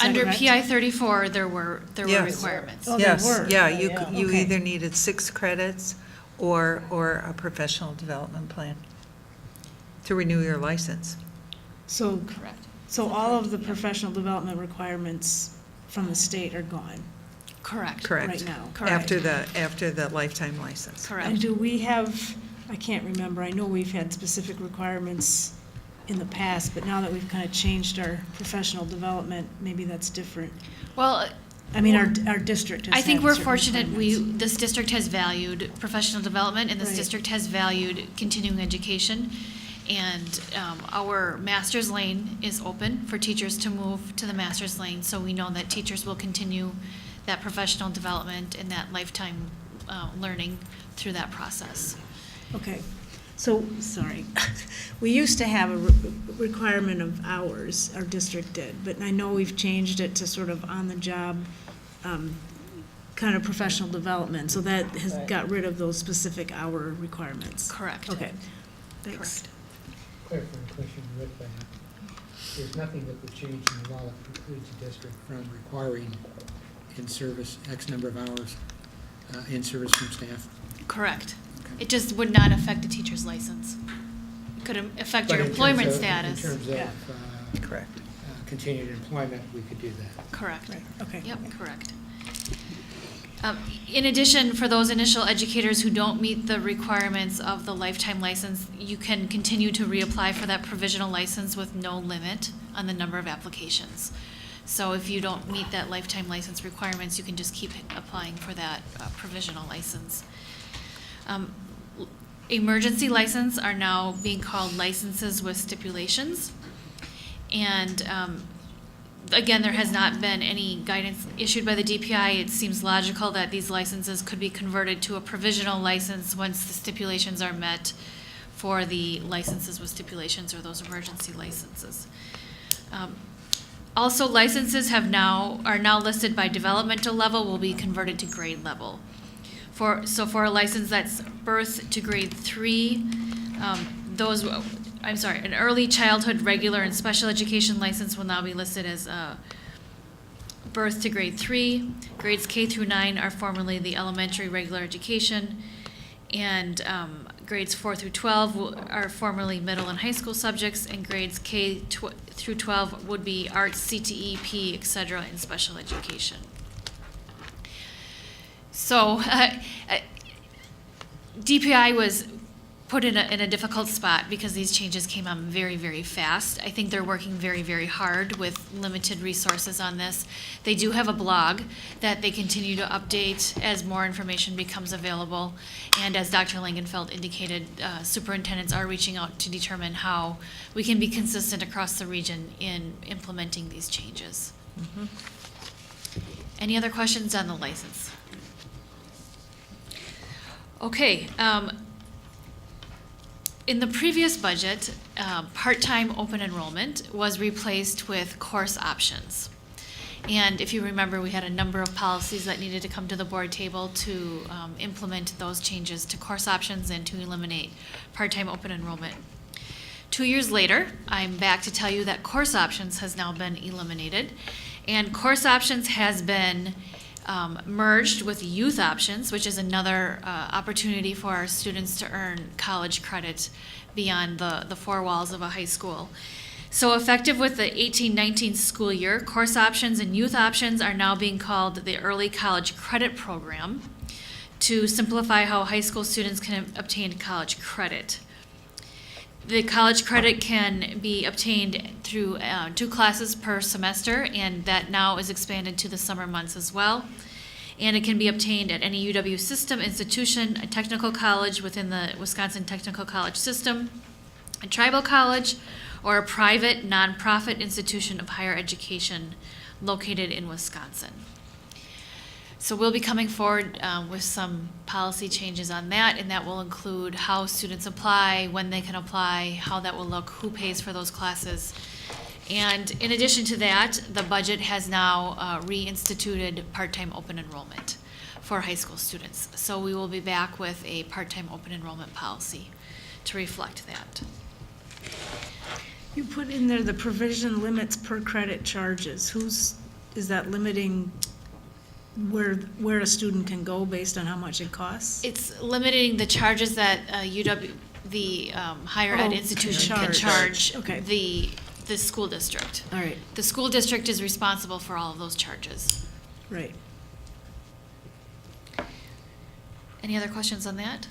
Under correct? PI 34, there were Yes. requirements. Oh, there Yes, were. yeah, you Okay. either needed 6 credits or a professional development plan to renew your license. So, Correct. so all of the professional development requirements from the state are gone Correct. Correct. right now? After the lifetime license. And Correct. do we have, I can't remember, I know we've had specific requirements in the past, but now that we've kind of changed our professional development, maybe that's different. Well, I mean, our district has I think had we're certain fortunate, requirements. this district has valued professional development, and this Right. district has valued continuing education. And our master's lane is open for teachers to move to the master's lane, so we know that teachers will continue that professional development and that lifetime learning through that process. Okay, so, sorry. We used to have a requirement of hours, our district did, but I know we've changed it to sort of on-the-job kind of professional development, so that has got rid of those specific hour requirements. Correct. Okay, thanks. Clarifying question with that. There's nothing that would change in the law that precludes a district from requiring in service X number of hours in service from staff? Correct. It just would not affect a teacher's license. It could affect your But in employment terms of- status. In terms of Yeah. Correct. continued employment, we could do that. Correct. Right, okay. Yep, correct. In addition, for those initial educators who don't meet the requirements of the lifetime license, you can continue to reapply for that provisional license with no limit on the number of applications. So if you don't meet that lifetime license requirements, you can just keep applying for that provisional license. Emergency license are now being called licenses with stipulations. And again, there has not been any guidance issued by the DPI. It seems logical that these licenses could be converted to a provisional license once the stipulations are met for the licenses with stipulations or those emergency licenses. Also, licenses are now listed by developmental level, will be converted to grade level. So for a license that's birth to grade 3, an early childhood, regular, and special education license will now be listed as birth to grade 3. Grades K through 9 are formerly the elementary regular education, and grades 4 through 12 are formerly middle and high school subjects, and grades K through 12 would be arts, CTE, PE, et cetera, in special education. So DPI was put in a difficult spot because these changes came on very, very fast. I think they're working very, very hard with limited resources on this. They do have a blog that they continue to update as more information becomes available. And as Dr. Langenfeld indicated, superintendents are reaching out to determine how we can be consistent across the region in implementing these changes. Mm-hmm. Any other questions on the license? Okay. In the previous budget, part-time open enrollment was replaced with course options. And if you remember, we had a number of policies that needed to come to the board table to implement those changes to course options and to eliminate part-time open enrollment. 2 years later, I'm back to tell you that course options has now been eliminated. And course options has been merged with youth options, which is another opportunity for our students to earn college credit beyond the four walls of a high school. So effective with the 18-19 school year, course options and youth options are now being called the Early College Credit Program to simplify how high school students can obtain college credit. The college credit can be obtained through 2 classes per semester, and that now is expanded to the summer months as well. And it can be obtained at any UW system, institution, a technical college within the Wisconsin Technical College system, a tribal college, or a private nonprofit institution of higher education located in Wisconsin. So we'll be coming forward with some policy changes on that, and that will include how students apply, when they can apply, how that will look, who pays for those classes. And in addition to that, the budget has now reinstituted part-time open enrollment for high school students. So we will be back with a part-time open enrollment policy to reflect that. You put in there the provision limits per credit charges. Is that limiting where a student can go based on how much it costs? It's limiting the charges that the higher ed institution can charge the school district. All right, The school district is responsible for all of those charges. right. Any other questions on that?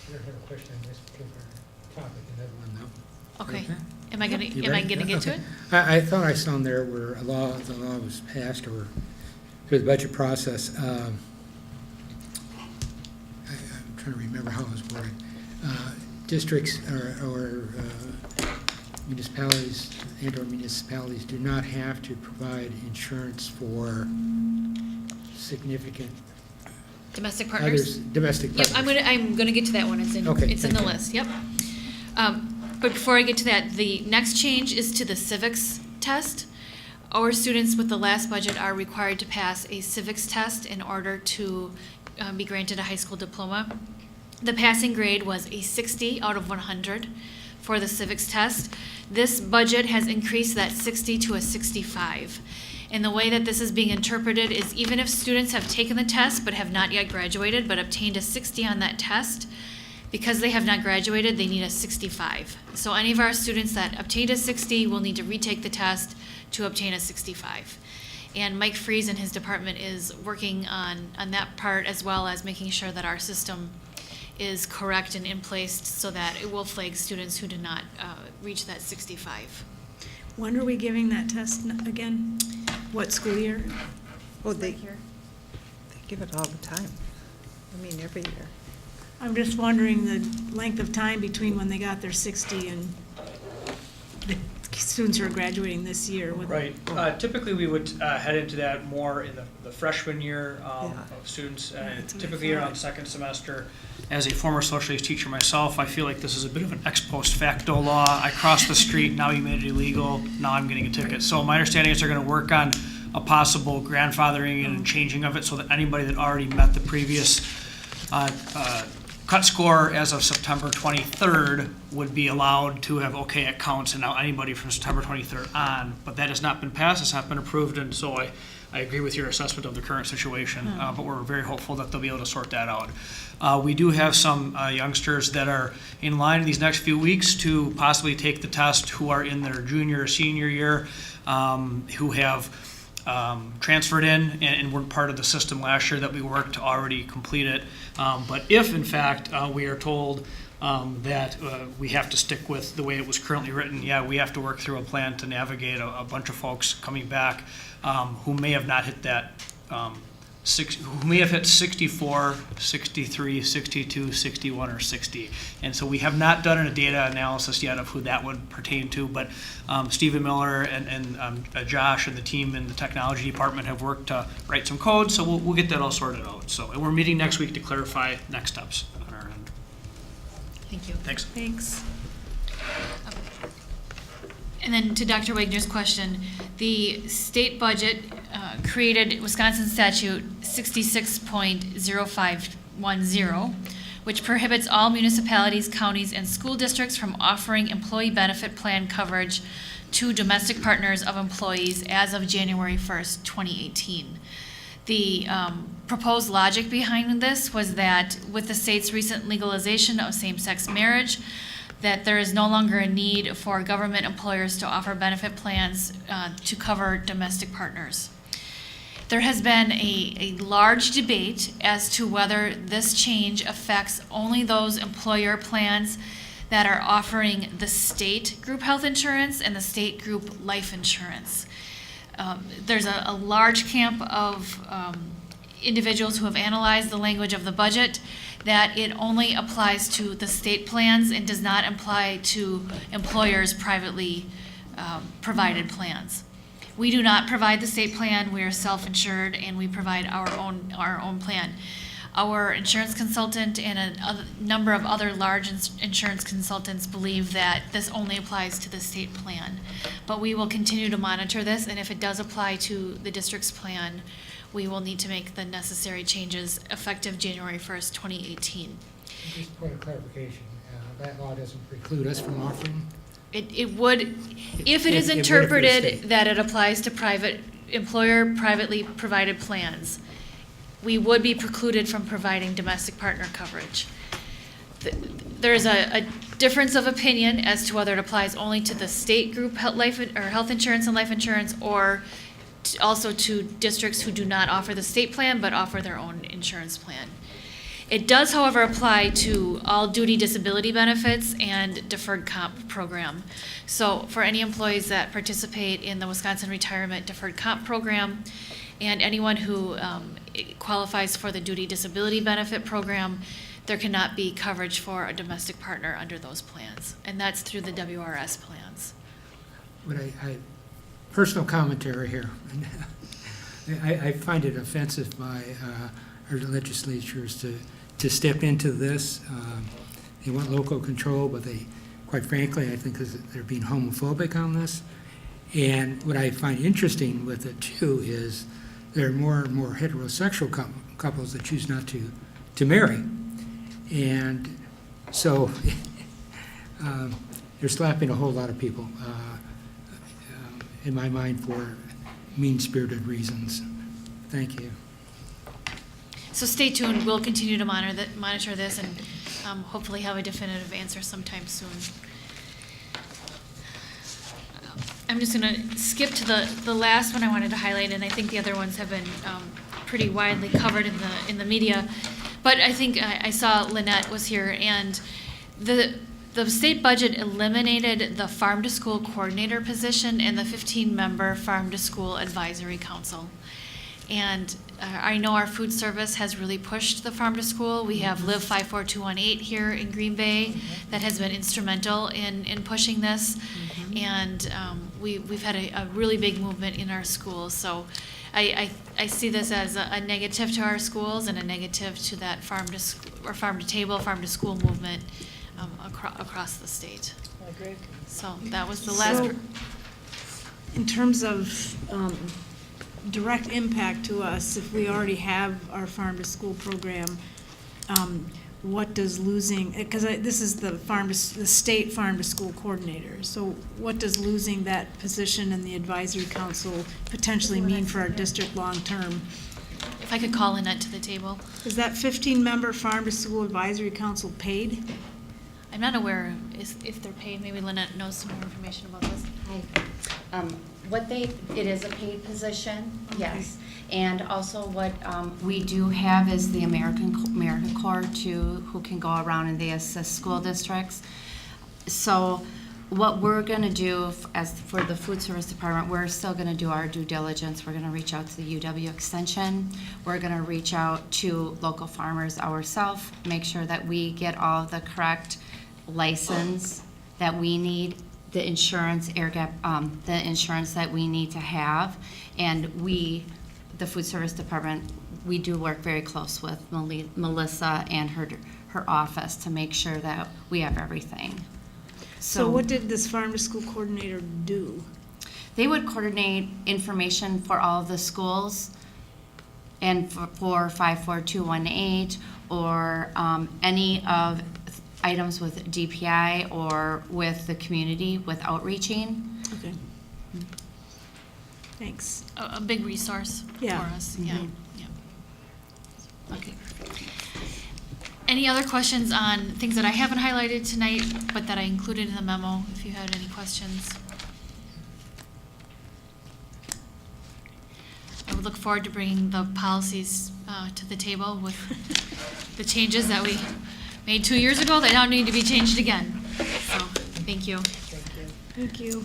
I don't have a question on this particular topic, another one though. Okay. Okay. Am I You gonna ready? get to Okay. it? I thought I saw in there where the law was passed or through the budget process. I'm trying to remember how it was worded. Districts or municipalities and/or municipalities do not have to provide insurance for significant Domestic partners? others, domestic Yep, partners. I'm gonna get to that one. It's in Okay, the thank you. list, yep. But before I get to that, the next change is to the civics test. Our students with the last budget are required to pass a civics test in order to be granted a high school diploma. The passing grade was a 60 out of 100 for the civics test. This budget has increased that 60 to a 65. And the way that this is being interpreted is even if students have taken the test but have not yet graduated but obtained a 60 on that test, because they have not graduated, they need a 65. So any of our students that obtained a 60 will need to retake the test to obtain a 65. And Mike Freeze and his department is working on that part, as well as making sure that our system is correct and in place so that it will flag students who did not reach that 65. When are we giving that test again? What school year? Oh, they give it all the time. I mean, every year. I'm just wondering the length of time between when they got their 60 and the students who are graduating this year. Right. Typically, we would head into that more in the freshman year of students, That's what I typically around thought. second semester. As a former social studies teacher myself, I feel like this is a bit of an ex post facto law. I crossed the street, now you made it illegal, now I'm getting a ticket. So my understanding is they're going to work on a possible grandfathering and changing of it so that anybody that already met the previous cut score as of September 23rd would be allowed to have, okay, it counts, and now anybody from September 23rd on, but that has not been passed, it's not been approved, and so I agree with your assessment of the current situation, but we're very hopeful that they'll be able to sort that out. We do have some youngsters that are in line in these next few weeks to possibly take the test who are in their junior or senior year, who have transferred in and weren't part of the system last year that we worked to already complete it. But if, in fact, we are told that we have to stick with the way it was currently written, we have to work through a plan to navigate a bunch of folks coming back who may have not hit that, who may have hit 64, 63, 62, 61, or 60. And so we have not done a data analysis yet of who that would pertain to, but Stephen Miller and Josh and the team in the technology department have worked to write some code, so we'll get that all sorted out. So, and we're meeting next week to clarify next steps on our end. Thank you. Thanks. Thanks. And then to Dr. Wagner's question, the state budget created Wisconsin statute 66.0510, which prohibits all municipalities, counties, and school districts from offering employee benefit plan coverage to domestic partners of employees as of January 1st, 2018. The proposed logic behind this was that with the state's recent legalization of same-sex marriage, that there is no longer a need for government employers to offer benefit plans to cover domestic partners. There has been a large debate as to whether this change affects only those employer plans that are offering the state group health insurance and the state group life insurance. There's a large camp of individuals who have analyzed the language of the budget that it only applies to the state plans and does not apply to employers' privately provided plans. We do not provide the state plan. We are self-insured, and we provide our own plan. Our insurance consultant and a number of other large insurance consultants believe that this only applies to the state plan. But we will continue to monitor this, and if it does apply to the district's plan, we will need to make the necessary changes effective January 1st, 2018. Just a point of clarification, that law doesn't preclude us from offering? It would, if it is It would if it was interpreted state. that it applies to privately provided plans, we would be precluded from providing domestic partner coverage. There's a difference of opinion as to whether it applies only to the state group health insurance and life insurance, or also to districts who do not offer the state plan but offer their own insurance plan. It does, however, apply to all duty disability benefits and deferred comp program. So for any employees that participate in the Wisconsin Retirement Deferred Comp Program and anyone who qualifies for the duty disability benefit program, there cannot be coverage for a domestic partner under those plans. And that's through the WRS plans. But personal commentary here. I find it offensive by our legislatures to step into this. They want local control, but they, quite frankly, I think they're being homophobic on this. And what I find interesting with it too is there are more and more heterosexual couples that choose not to marry. And so they're slapping a whole lot of people, in my mind, for mean-spirited reasons. Thank you. So stay tuned. We'll continue to monitor this and hopefully have a definitive answer sometime soon. I'm just going to skip to the last one I wanted to highlight, and I think the other ones have been pretty widely covered in the media. But I think I saw Lynette was here, and the state budget eliminated the farm-to-school coordinator position and the 15-member farm-to-school advisory council. And I know our food service has really pushed the farm to school. We have Live 54218 here in Green Bay that has been instrumental in pushing this. And we've had a really big movement in our schools. So I see this as a negative to our schools and a negative to that farm to table, farm to school movement across the state. I agree. So that was the last. So, in terms of direct impact to us, if we already have our farm to school program, what does losing, because this is the state farm to school coordinator, so what does losing that position in the advisory council potentially mean for our district long term? If I could call Lynette to the table. Is that 15-member farm to school advisory council paid? I'm not aware if they're paid. Maybe Lynette knows some more information about this. It is a paid position, yes. And also what we do have is the AmeriCorps too, who can go around and they assist school districts. So what we're gonna do as for the food service department, we're still gonna do our due diligence. We're gonna reach out to the UW Extension. We're gonna reach out to local farmers ourselves, make sure that we get all the correct license that we need, the insurance, the insurance that we need to have. And we, the food service department, we do work very close with Melissa and her office to make sure that we have everything. So what did this farm to school coordinator do? They would coordinate information for all of the schools and for 54218 or any of items with DPI or with the community with outreaching. Okay. Thanks. A big resource for us. Yeah. Okay. Any other questions on things that I haven't highlighted tonight, but that I included in the memo, if you had any questions? I would look forward to bringing the policies to the table with the changes that we made 2 years ago that now need to be changed again. So, thank you. Thank you.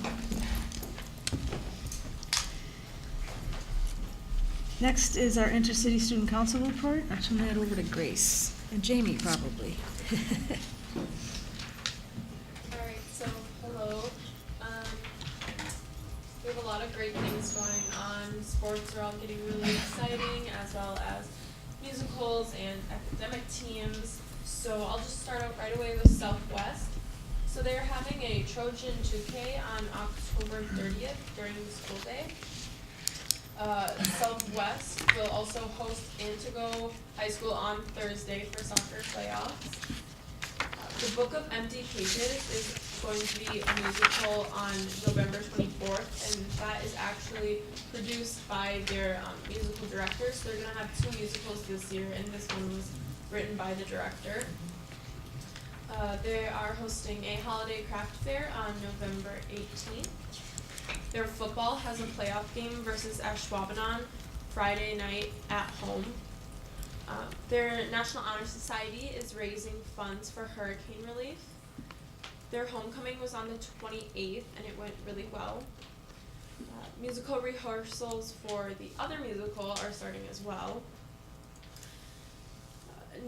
Next is our Intercity Student Council report. I'll turn that over to Grace, and Jamie probably. Alright, so hello. We have a lot of great things going on. Sports are all getting really exciting, as well as musicals and academic teams. So I'll just start out right away with Southwest. So they're having a Trojan 2K on October 30th during the school day. Southwest will also host Antigo High School on Thursday for soccer playoffs. The Book of Empty Pages is going to be a musical on November 24th, and that is actually produced by their musical directors. They're going to have 2 musicals this year, and this one was written by the director. They are hosting a holiday craft fair on November 18th. Their football has a playoff game versus Ashwaubenon Friday night at home. Their National Honor Society is raising funds for hurricane relief. Their homecoming was on the 28th and it went really well. Musical rehearsals for the other musical are starting as well.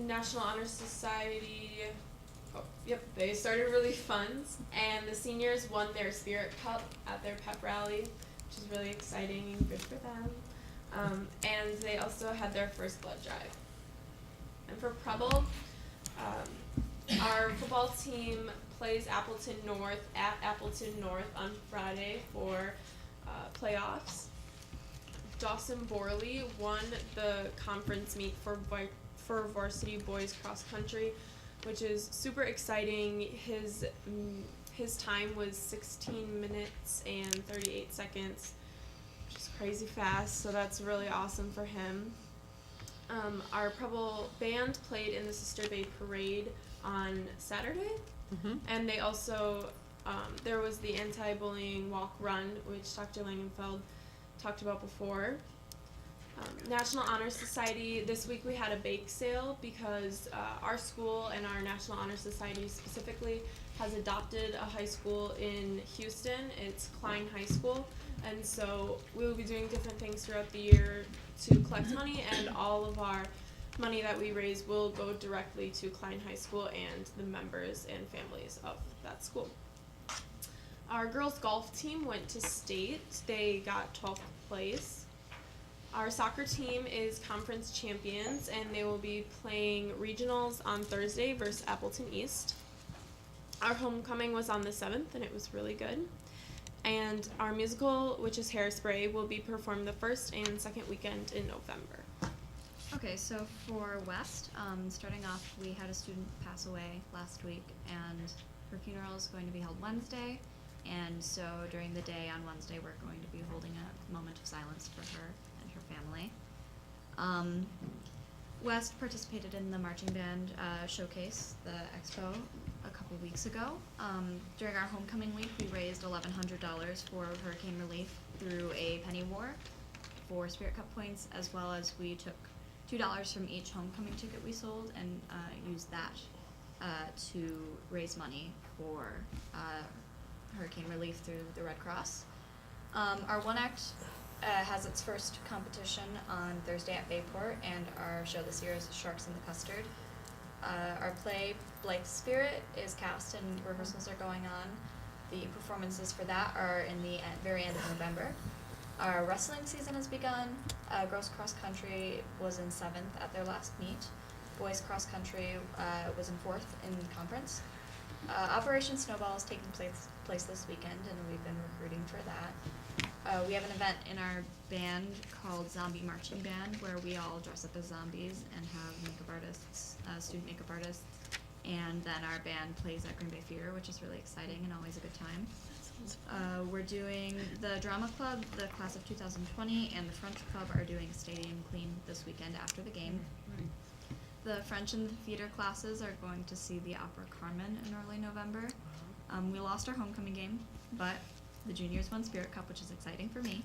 National Honor Society, they started relief funds, and the seniors won their Spirit Cup at their pep rally, which is really exciting and good for them. And they also had their first blood drive. And for Preble, our football team plays Appleton North at Appleton North on Friday for playoffs. Dawson Borley won the conference meet for varsity boys cross country, which is super exciting. His time was 16 minutes and 38 seconds, which is crazy fast, so that's really awesome for him. Our Preble band played in the Sister Bay Parade on Saturday, and they also, there was the anti-bullying walk run, which Dr. Langenfeld talked about before. National Honor Society, this week we had a bake sale because our school and our National Honor Society specifically has adopted a high school in Houston. It's Klein High School, and so we will be doing different things throughout the year to collect money, and all of our money that we raise will go directly to Klein High School and the members and families of that school. Our girls golf team went to state. They got 12th place. Our soccer team is conference champions, and they will be playing regionals on Thursday versus Appleton East. Our homecoming was on the 7th, and it was really good. And our musical, which is Hairspray, will be performed the first and second weekend in November. Okay, so for West, starting off, we had a student pass away last week, and her funeral is going to be held Wednesday. And so during the day on Wednesday, we're going to be holding a moment of silence for her and her family. West participated in the marching band showcase, the expo, a couple weeks ago. During our homecoming week, we raised $1,100 for hurricane relief through a penny war for Spirit Cup points, as well as we took $2 from each homecoming ticket we sold and used that to raise money for hurricane relief through the Red Cross. Our one act has its first competition on Thursday at Bayport, and our show this year is Sharks in the Custard. Our play, Blythe Spirit, is cast and rehearsals are going on. The performances for that are in the very end of November. Our wrestling season has begun. Girls Cross Country was in 7th at their last meet. Boys Cross Country was in 4th in conference. Operation Snowball is taking place this weekend, and we've been recruiting for that. We have an event in our band called Zombie Marching Band, where we all dress up as zombies and have makeup artists, student makeup artists, and then our band plays at Green Bay Theater, which is really exciting and always a good time. We're doing the Drama Club, the class of 2020, and the French Club are doing a stadium clean this weekend after the game. The French and the theater classes are going to see the opera Carmen in early November. We lost our homecoming game, but the juniors won Spirit Cup, which is exciting for me.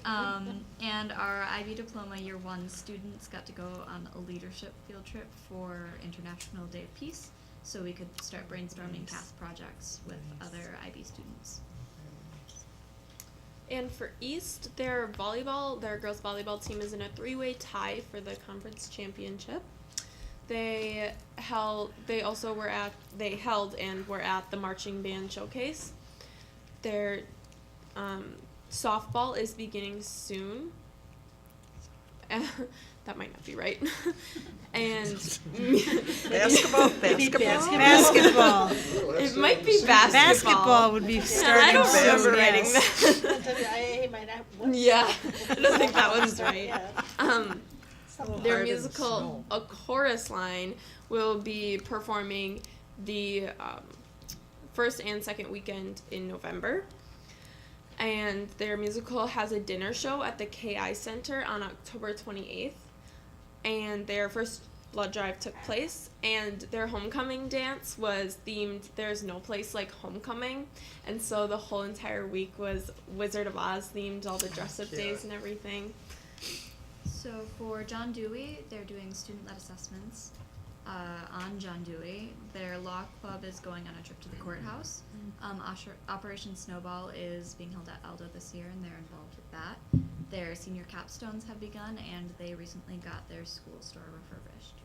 And our IB Diploma Year 1 students got to go on a leadership field trip for International Day of Peace, so we could start brainstorming cast projects with other IB students. And for East, their girls volleyball team is in a 3-way tie for the conference championship. They held and were at the marching band showcase. Their softball is beginning soon. That might not be right. And Basketball. It might be basketball. Basketball would be starting I don't soon, remember writing yes. that. Yeah, I don't think that one's right. Their musical, A Chorus Line, will be performing the first and second weekend in November. And their musical has a dinner show at the KI Center on October 28th. And their first blood drive took place, and their homecoming dance was themed There's No Place Like Homecoming. And so the whole entire week was Wizard of Oz themed, all the dress-up days and everything. So for John Dewey, they're doing student-led assessments on John Dewey. Their law club is going on a trip to the courthouse. Operation Snowball is being held at Aldo this year, and they're involved with that. Their senior capstones have begun, and they recently got their school store refurbished.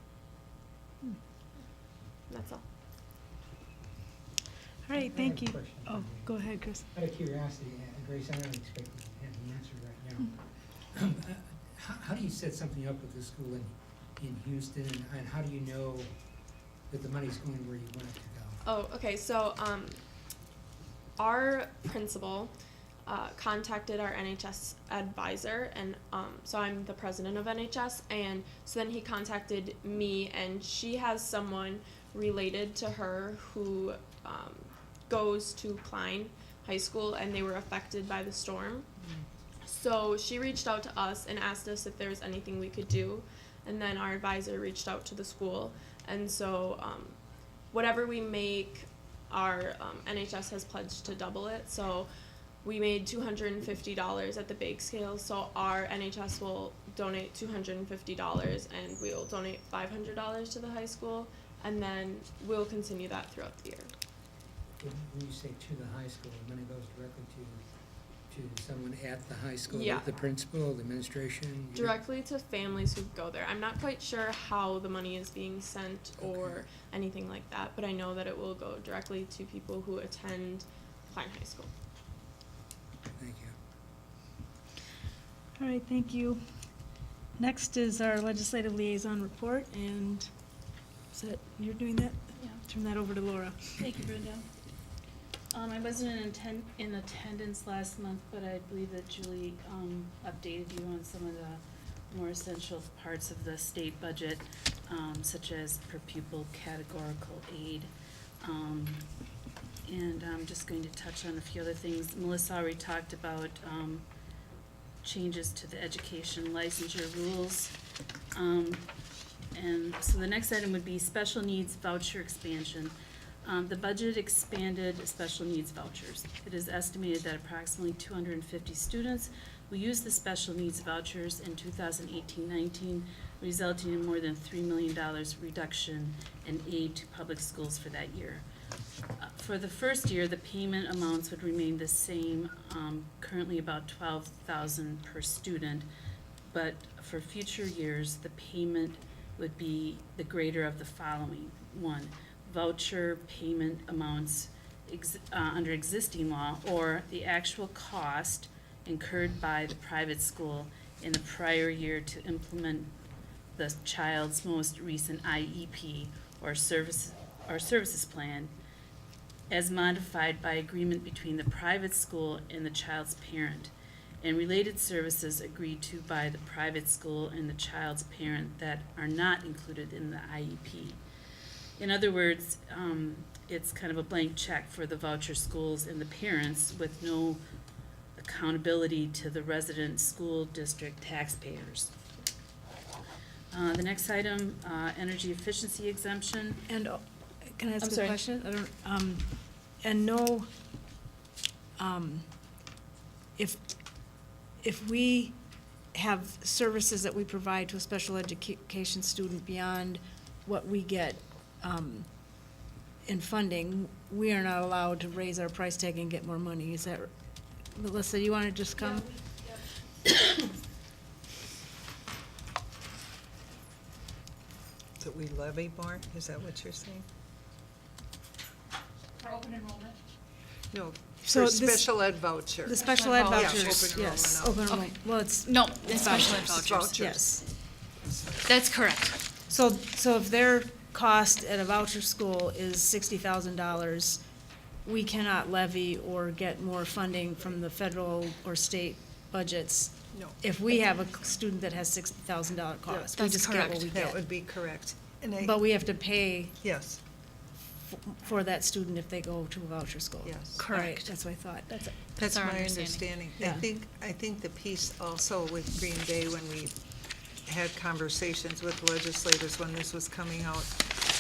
That's all. All right, thank you. I have a question for Oh, you. go ahead, Chris. Out of curiosity, Grace, I don't expect you to have the answer right now. How do you set something up with the school in Houston, and how do you know that the money's going where you want it to go? Oh, okay. So, our principal contacted our NHS advisor, and so I'm the president of NHS, and so then he contacted me, and she has someone related to her who goes to Klein High School, and they were affected by the storm. So she reached out to us and asked us if there was anything we could do, and then our advisor reached out to the school, and so whatever we make, our NHS has pledged to double it. So we made $250 at the bake scale, so our NHS will donate $250 and we will donate $500 to the high school, and then we'll continue that throughout the year. When you say to the high school, the money goes directly to someone at the high school? Yeah. The principal, the administration? Directly to families who go there. I'm not quite sure how the money is being sent or anything like that, but I know that it will go directly to people who attend Klein High School. Thank you. All right, thank you. Next is our legislative liaison report, and is that, you're doing that? Yeah. Turn that over to Laura. Thank you, Brenda. I wasn't in attendance last month, but I believe that Julie updated you on some of the more essential parts of the state budget, such as per pupil categorical aid. And I'm just going to touch on a few other things. Melissa already talked about changes to the education licensure rules. And so the next item would be special needs voucher expansion. The budget expanded special needs vouchers. It is estimated that approximately 250 students will use the special needs vouchers in 2018-19, resulting in more than $3 million reduction in aid to public schools for that year. For the first year, the payment amounts would remain the same, currently about $12,000 per student, but for future years, the payment would be the greater of the following. One, voucher payment amounts under existing law, or the actual cost incurred by the private school in the prior year to implement the child's most recent IEP or services plan, as modified by agreement between the private school and the child's parent, and related services agreed to by the private school and the child's parent that are not included in the IEP. In other words, it's kind of a blank check for the voucher schools and the parents with no accountability to the resident school district taxpayers. The next item, energy efficiency exemption. And can I ask I'm a sorry. question? I don't, and no, if we have services that we provide to a special education student beyond what we get in funding, we are not allowed to raise our price tag and get more money. Is that, Melissa, you want to just come? That we levy more, is that what you're saying? For open enrollment? No, So for this- special ed voucher. The special ed Yeah, vouchers, open yes. enrollment. Open enrollment, well, it's. No, it's special ed Vouchers. vouchers. Yes. That's correct. So if their cost at a voucher school is $60,000, we cannot levy or get more funding from the federal or state budgets. No. If we have a student that has $60,000 cost, we that's just get what correct. we That get. would be correct. And I, But we have to pay yes, for that student if they go to a voucher school. Yes. All right, Correct. that's what I thought. that's our my understanding. understanding. Yeah. I think the piece also with Green Bay, when we had conversations with legislators when this was coming out,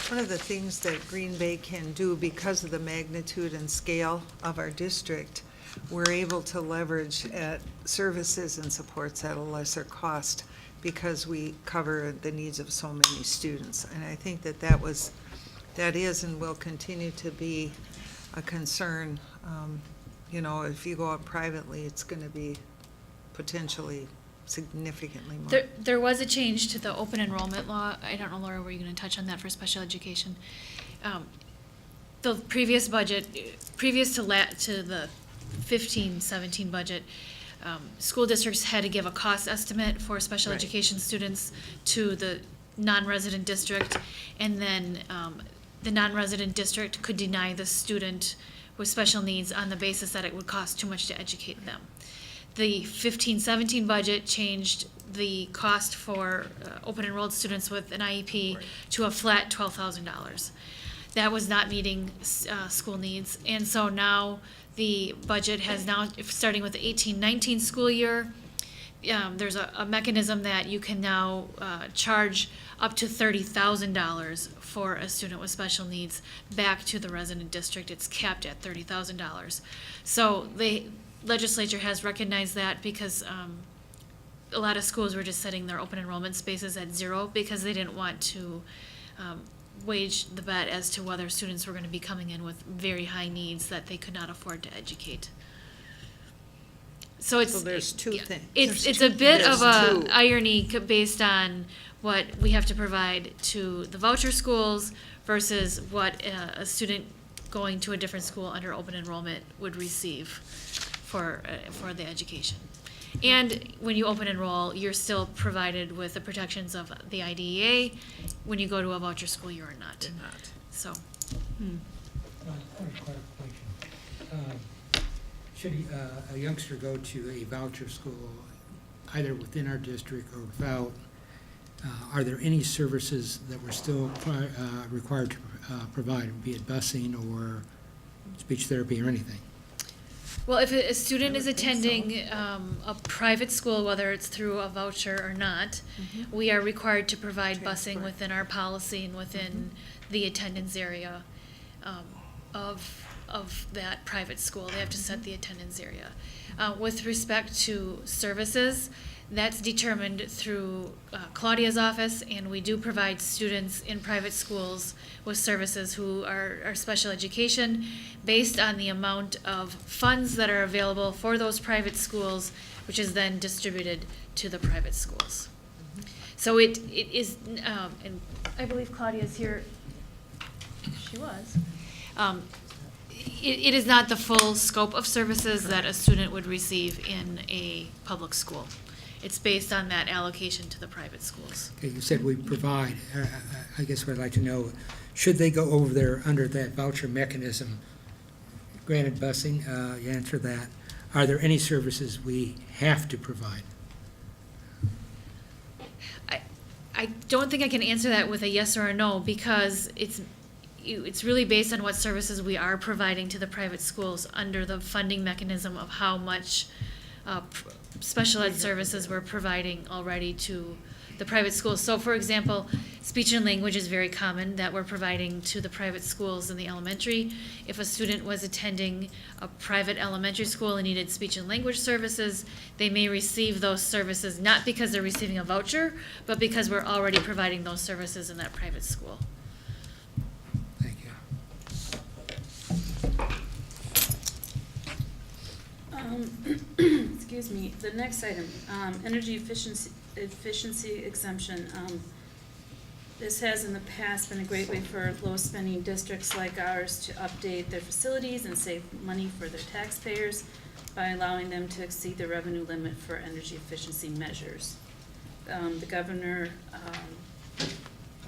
one of the things that Green Bay can do because of the magnitude and scale of our district, we're able to leverage at services and supports at a lesser cost because we cover the needs of so many students. And I think that is and will continue to be a concern. You know, if you go out privately, it's going to be potentially significantly more. There was a change to the open enrollment law. I don't know, Laura, were you going to touch on that for special education? The previous budget, previous to the 15-17 budget, school districts had to give a cost estimate for special Right. education students to the non-resident district, and then the non-resident district could deny the student with special needs on the basis that it would cost too much to educate them. The 15-17 budget changed the cost for open enrolled students with an IEP to a flat $12,000. that was not meeting school needs. And so now the budget has now, starting with the 18-19 school year, there's a mechanism that you can now charge up to $30,000 for a student with special needs back to the resident district. It's capped at $30,000. So the legislature has recognized that because a lot of schools were just setting their open enrollment spaces at 0 because they didn't want to wage the bet as to whether students were going to be coming in with very high needs that they could not afford to educate. So it's there's two things. It's a bit of There's a irony based on what we have to provide to the voucher schools versus what a student going to a different school under open enrollment would receive for the education. And when you open enroll, you're still provided with the protections of the IDEA. When you go to a voucher school, you are not. So. Point of clarification. Should a youngster go to a voucher school, either within our district or without, are there any services that we're still required to provide, be it busing or speech therapy or anything? Well, if a student is attending a private school, whether it's through a voucher or not, we are required to provide busing within our policy and within the attendance area of that private school. They have to set the attendance area. With respect to services, that's determined through Claudia's office, and we do provide students in private schools with services who are special education based on the amount of funds that are available for those private schools, which is then distributed to the private schools. So it is, and I believe Claudia's here. She was. It is not the full scope of services that a student would receive in a public school. It's based on that allocation to the private schools. Okay, you said we provide. I guess what I'd like to know, should they go over there under that voucher mechanism, granted busing, you answer that, are there any services we have to provide? I don't think I can answer that with a yes or a no because it's really based on what services we are providing to the private schools under the funding mechanism of how much special ed services we're providing already to the private schools. So for example, speech and language is very common that we're providing to the private schools in the elementary. If a student was attending a private elementary school and needed speech and language services, they may receive those services not because they're receiving a voucher, but because we're already providing those services in that private school. Thank you. Excuse me, the next item, energy efficiency exemption. This has in the past been a great way for low-spending districts like ours to update their facilities and save money for their taxpayers by allowing them to exceed the revenue limit for energy efficiency measures. The governor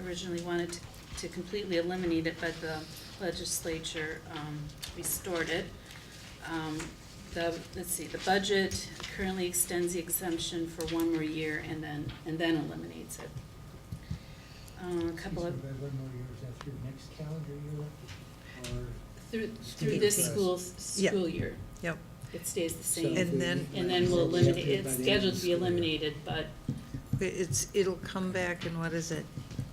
originally wanted to completely eliminate it, but the legislature restored it. The budget currently extends the exemption for one more year and then eliminates it. A couple of through next calendar year or through this school year. Yep. It stays the same. And then we'll eliminate. It's scheduled to be eliminated, but it'll come back in, what is it,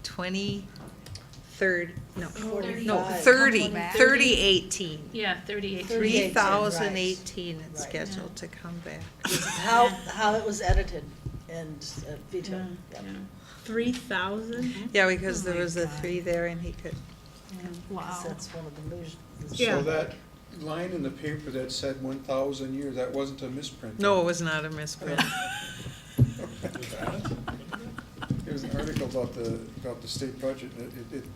3018. yeah, 38. 3018 it's Right. scheduled to come back. How it was edited and vetoed. Yep. 3,000? Yeah, because there was a 3 there and he could. Wow. That's one of the moves. Yeah. So that line in the paper that said 1,000 years, that wasn't a misprint? No, it was not a misprint. There was an article about the state budget, and it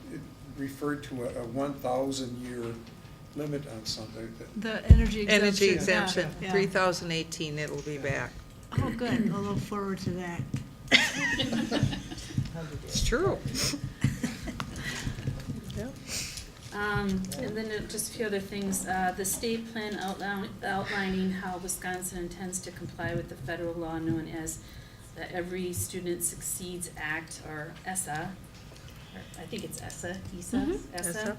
referred to a 1,000-year limit on something. The energy exemption. Energy exemption, Yeah. 3018, it'll be back. Oh, good. I'll look forward to that. It's true. And then just a few other things. The state plan outlining how Wisconsin intends to comply with the federal law known as the Every Student Succeeds Act, or ESSA. I think it's ESSA, ESSA.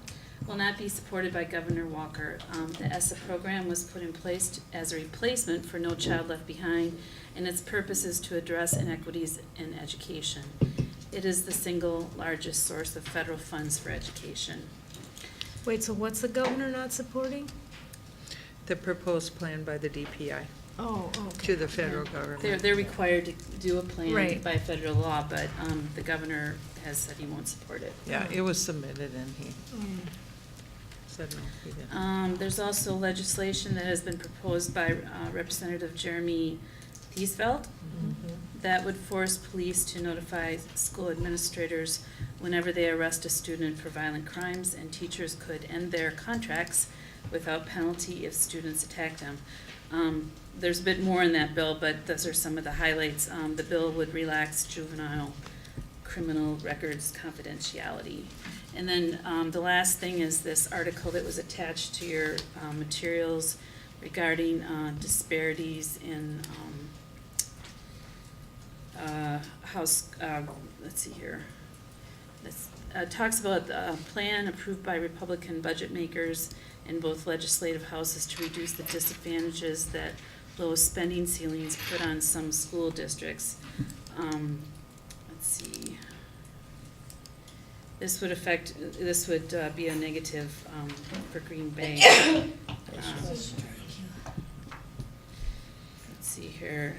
will not be supported by Governor Walker. The ESSA program was put in place as a replacement for No Child Left Behind, and its purpose is to address inequities in education. It is the single largest source of federal funds for education. Wait, so what's the governor not supporting? The proposed plan by the DPI Oh, okay. to the federal government. They're required to do a plan Right. by federal law, but the governor has said he won't support it. Yeah, it was submitted and he Mm. said no, he didn't. There's also legislation that has been proposed by Representative Jeremy Thiesfeld that would force police to notify school administrators whenever they arrest a student for violent crimes, and teachers could end their contracts without penalty if students attack them. There's a bit more in that bill, but those are some of the highlights. The bill would relax juvenile criminal records confidentiality. And then the last thing is this article that was attached to your materials regarding disparities in house, let's see here. This talks about a plan approved by Republican budget makers in both legislative houses to reduce the disadvantages that low spending ceilings put on some school districts. Let's see. This would be a negative for Green Bay. Let's see here.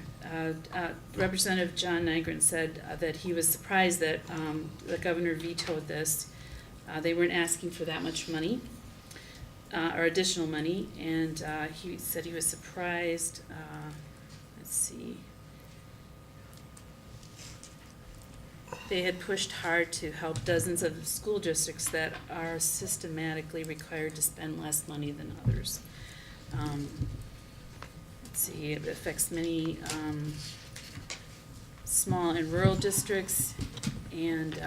Representative John Nygren said that he was surprised that the governor vetoed this. They weren't asking for that much money, or additional money, and he said he was surprised. Let's see. They had pushed hard to help dozens of school districts that are systematically required to spend less money than others. Let's see, it affects many small and rural districts, and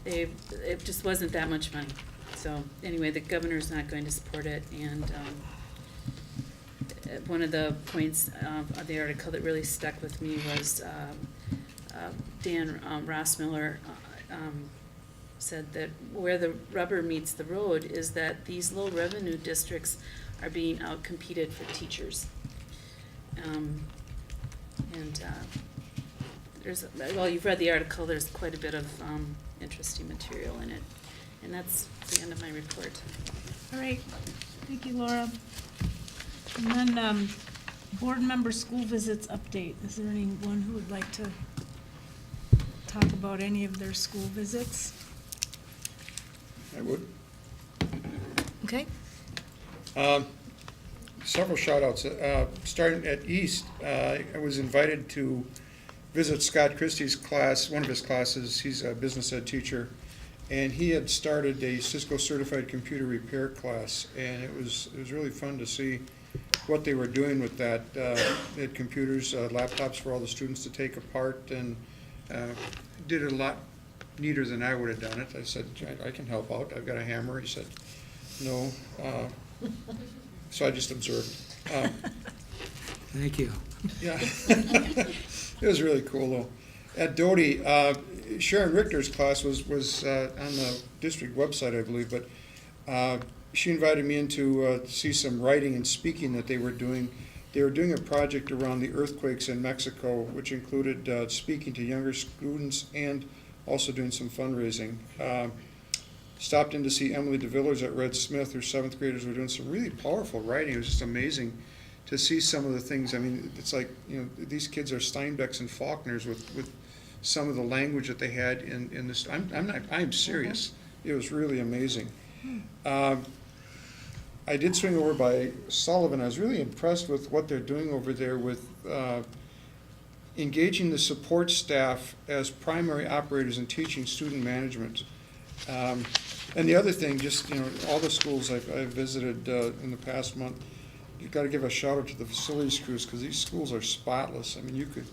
it just wasn't that much money. So anyway, the governor's not going to support it, and one of the points of the article that really stuck with me was Dan Rossmiller said that where the rubber meets the road is that these low revenue districts are being outcompeted for teachers. Well, you've read the article, there's quite a bit of interesting material in it. And that's the end of my report. All right, thank you, Laura. And then, board member school visits update. Is there anyone who would like to talk about any of their school visits? I would. Okay. Several shout outs. Starting at East, I was invited to visit Scott Christie's class, one of his classes. He's a business ed teacher, and he had started a Cisco certified computer repair class, and it was really fun to see what they were doing with that. They had computers, laptops for all the students to take apart, and did it a lot neater than I would have done it. I said, I can help out. I've got a hammer. He said, no. So I just observed. Thank you. Yeah. It was really cool, though. At Doty, Sharon Richter's class was on the district website, I believe, but she invited me in to see some writing and speaking that they were doing. They were doing a project around the earthquakes in Mexico, which included speaking to younger students and also doing some fundraising. Stopped in to see Emily DeVillers at Red Smith. Her 7th graders were doing some really powerful writing. It was just amazing to see some of the things. I mean, it's like, these kids are Steinbecks and Faulkners with some of the language that they had in this. I'm serious. It was really amazing. I did swing over by Sullivan. I was really impressed with what they're doing over there with engaging the support staff as primary operators and teaching student management. And the other thing, just, all the schools I've visited in the past month, you've got to give a shout out to the facilities crews, because these schools are spotless. I mean, you could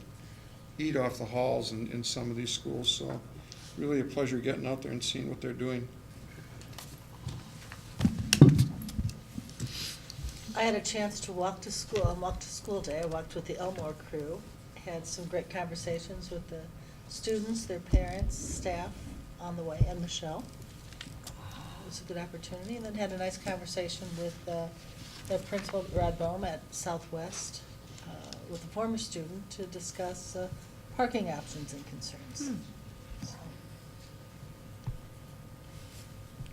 eat off the halls in some of these schools, so really a pleasure getting out there and seeing what they're doing. I had a chance to walk to school day. I walked with the Elmore crew, had some great conversations with the students, their parents, staff on the way, and Michelle. was a good opportunity, and then had a nice conversation with the principal, Rod Bohm, at Southwest, with a former student to discuss parking options and concerns. So.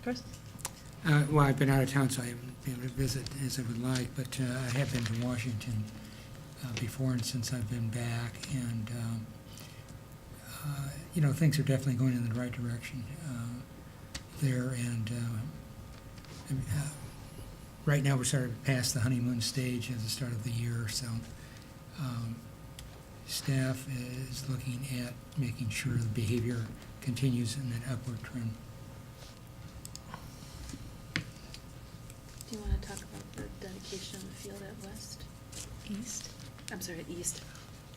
Chris? Well, I've been out of town, so I haven't been able to visit as I would like, but I have been to Washington before and since I've been back, and you know, things are definitely going in the right direction there, and right now we're sort of past the honeymoon stage at the start of the year, so staff is looking at making sure the behavior continues in an upward trend. Do you want to talk about the dedication of the field at West? East? I'm sorry, at East.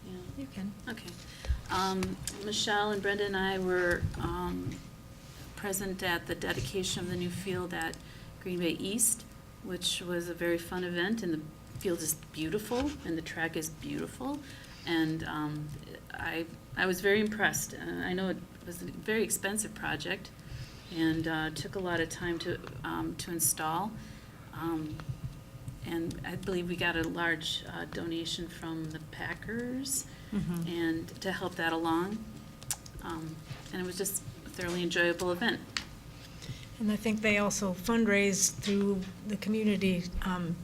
Yeah. You can. Okay. Michelle and Brenda and I were present at the dedication of the new field at Green Bay East, which was a very fun event, and the field is beautiful, and the track is beautiful, and I was very impressed. I know it was a very expensive project, and took a lot of time to install. And I believe we got a large donation from the Packers and to help that along. And it was just a thoroughly enjoyable event. And I think they also fundraised through the community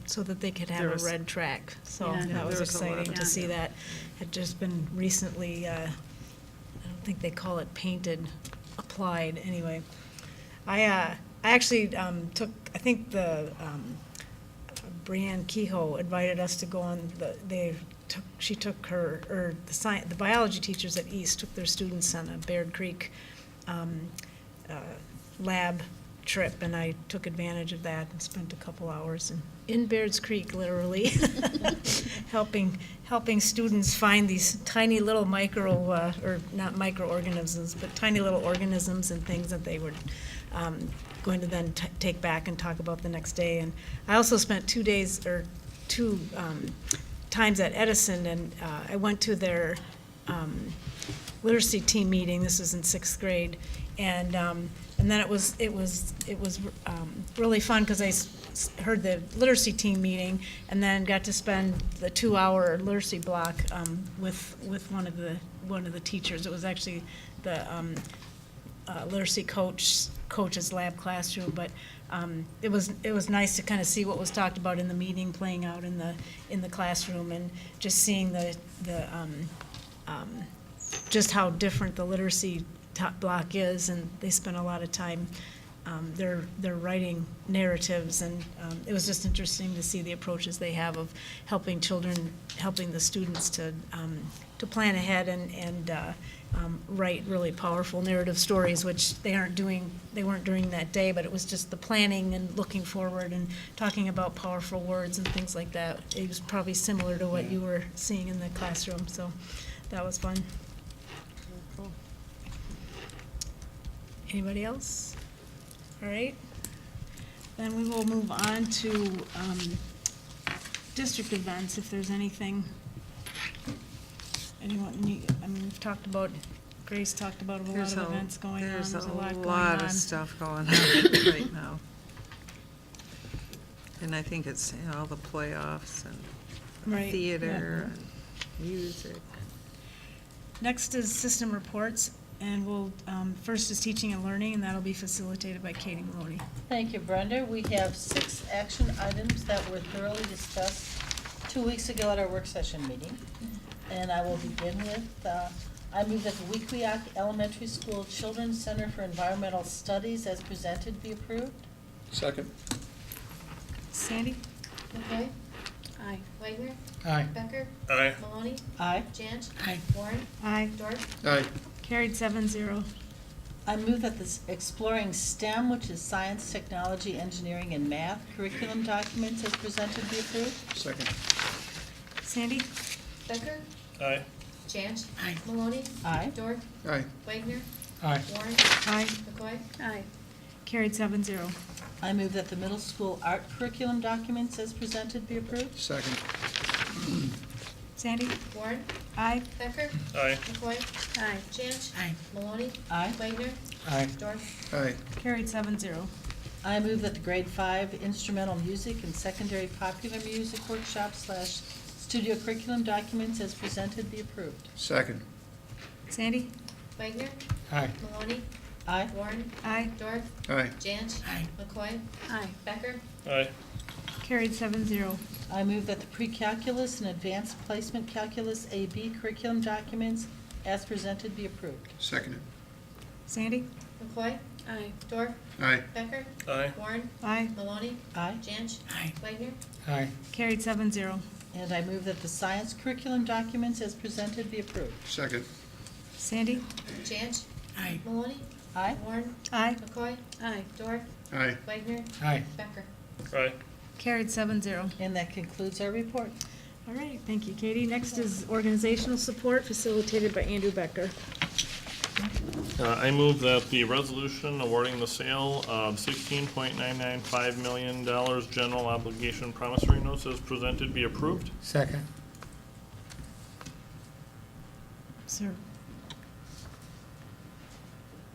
so that they could have There a was- red track. So Yeah, that was there was a lot exciting of to see that. Had just been recently, I don't think they call it painted, applied, anyway. I actually took, I think the Brianne Kehoe invited us to go on she took her, or the biology teachers at East took their students on a Baird Creek lab trip, and I took advantage of that and spent a couple hours in Baird's Creek, literally, helping students find these tiny little or not microorganisms, but tiny little organisms and things that they were going to then take back and talk about the next day. And I also spent 2 days, or two times at Edison, and I went to their literacy team meeting. This was in 6th grade, and then it was really fun because I heard the literacy team meeting, and then got to spend the 2-hour literacy block with one of the teachers. It was actually the literacy coach's lab classroom, but it was nice to kind of see what was talked about in the meeting playing out in the classroom, and just seeing the just how different the literacy block is, and they spent a lot of time they're writing narratives, and it was just interesting to see the approaches they have of helping the students to plan ahead and write really powerful narrative stories, which they weren't doing that day, but it was just the planning and looking forward and talking about powerful words and things like that. It was probably similar to what you were seeing in the classroom, so that was fun. Cool. Anybody else? All right. Then we will move on to district events, if there's anything we've talked about, Grace talked about a lot of events going on. There's a lot going lot on. of stuff going on right now. And I think it's all the playoffs and Right, theater and music. Next is system reports, and first is teaching and learning, and that'll be facilitated by Katie Maloney. Thank you, Brenda. We have 6 action items that were thoroughly discussed 2 weeks ago at our work session meeting. And I will begin with, I move that the Weequahic Elementary School Children's Center for Environmental Studies as presented be approved. Second. Sandy? McCoy? Aye. Wagner? Aye. Becker? Aye. Maloney? Aye. Janch? Aye. Warren? Aye. Dorf? Aye. Carried 7-0. I move that this Exploring STEM, which is science, technology, engineering, and math, curriculum documents as presented be approved. Second. Sandy? Becker? Aye. Janch? Aye. Maloney? Aye. Dorf? Aye. Wagner? Aye. Warren? Aye. McCoy? Aye. Carried 7-0. I move that the middle school art curriculum documents as presented be approved. Second. Sandy? Warren? Aye. Becker? Aye. McCoy? Aye. Janch? Aye. Maloney? Aye. Wagner? Aye. Dorf? Aye. Carried 7-0. I move that the grade 5 instrumental music and secondary popular music workshop / studio curriculum documents as presented be approved. Second. Sandy? Wagner, Aye. Maloney, Aye. Warren, Aye. Dorf, Aye. Janch, McCoy, Aye. Becker, Aye. Carried 7-0. I move that the pre-calculus and advanced placement calculus AB curriculum documents as presented be approved. Second. Sandy? McCoy, Aye. Dorf, Aye. Becker, Aye. Warren, Aye. Maloney, Aye. Janch, Wagner, Aye. Carried 7-0. And I move that the science curriculum documents as presented be approved. Second. Sandy? Janch, Aye. Maloney, Aye. Warren, Aye. McCoy, Aye. Dorf, Aye. Wagner, Aye. Becker. Aye. Carried 7-0. And that concludes our report. All right, thank you, Katie. Next is organizational support facilitated by Andrew Becker. I move that the resolution awarding the sale of $16.995 million general obligation promissory notes as presented be approved. Second. Sir?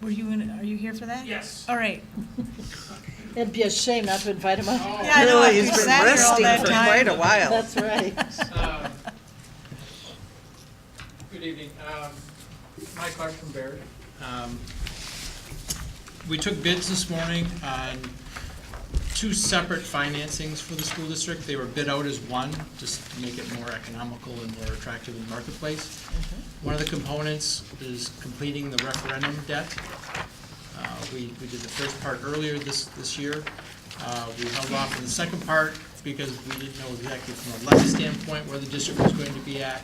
Are you here for that? Yes. All right. It'd be a shame not to invite him up. Yeah, I know, Really, after he's we been sat here all resting that for time. quite a while. That's right. Good evening. Mike Clark from Baird. We took bids this morning on 2 separate financings for the school district. They were bid out as one, just to make it more economical and more attractive in the marketplace. One of the components is completing the referendum debt. We did the first part earlier this year. We held off on the second part because we didn't know exactly from a levy standpoint where the district was going to be at.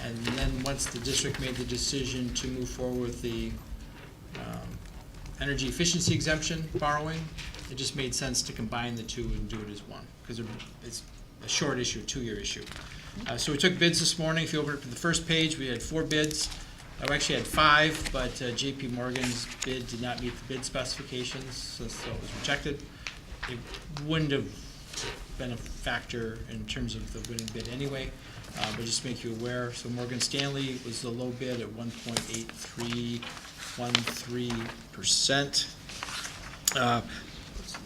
And then once the district made the decision to move forward with the energy efficiency exemption borrowing, it just made sense to combine the two and do it as one, because it's a short issue, a 2-year issue. So we took bids this morning. If you open up to the first page, we had 4 bids. We actually had 5, but JP Morgan's bid did not meet the bid specifications, so it was rejected. It wouldn't have been a factor in terms of the winning bid anyway, but just to make you aware. So Morgan Stanley was the low bid at 1.8313%.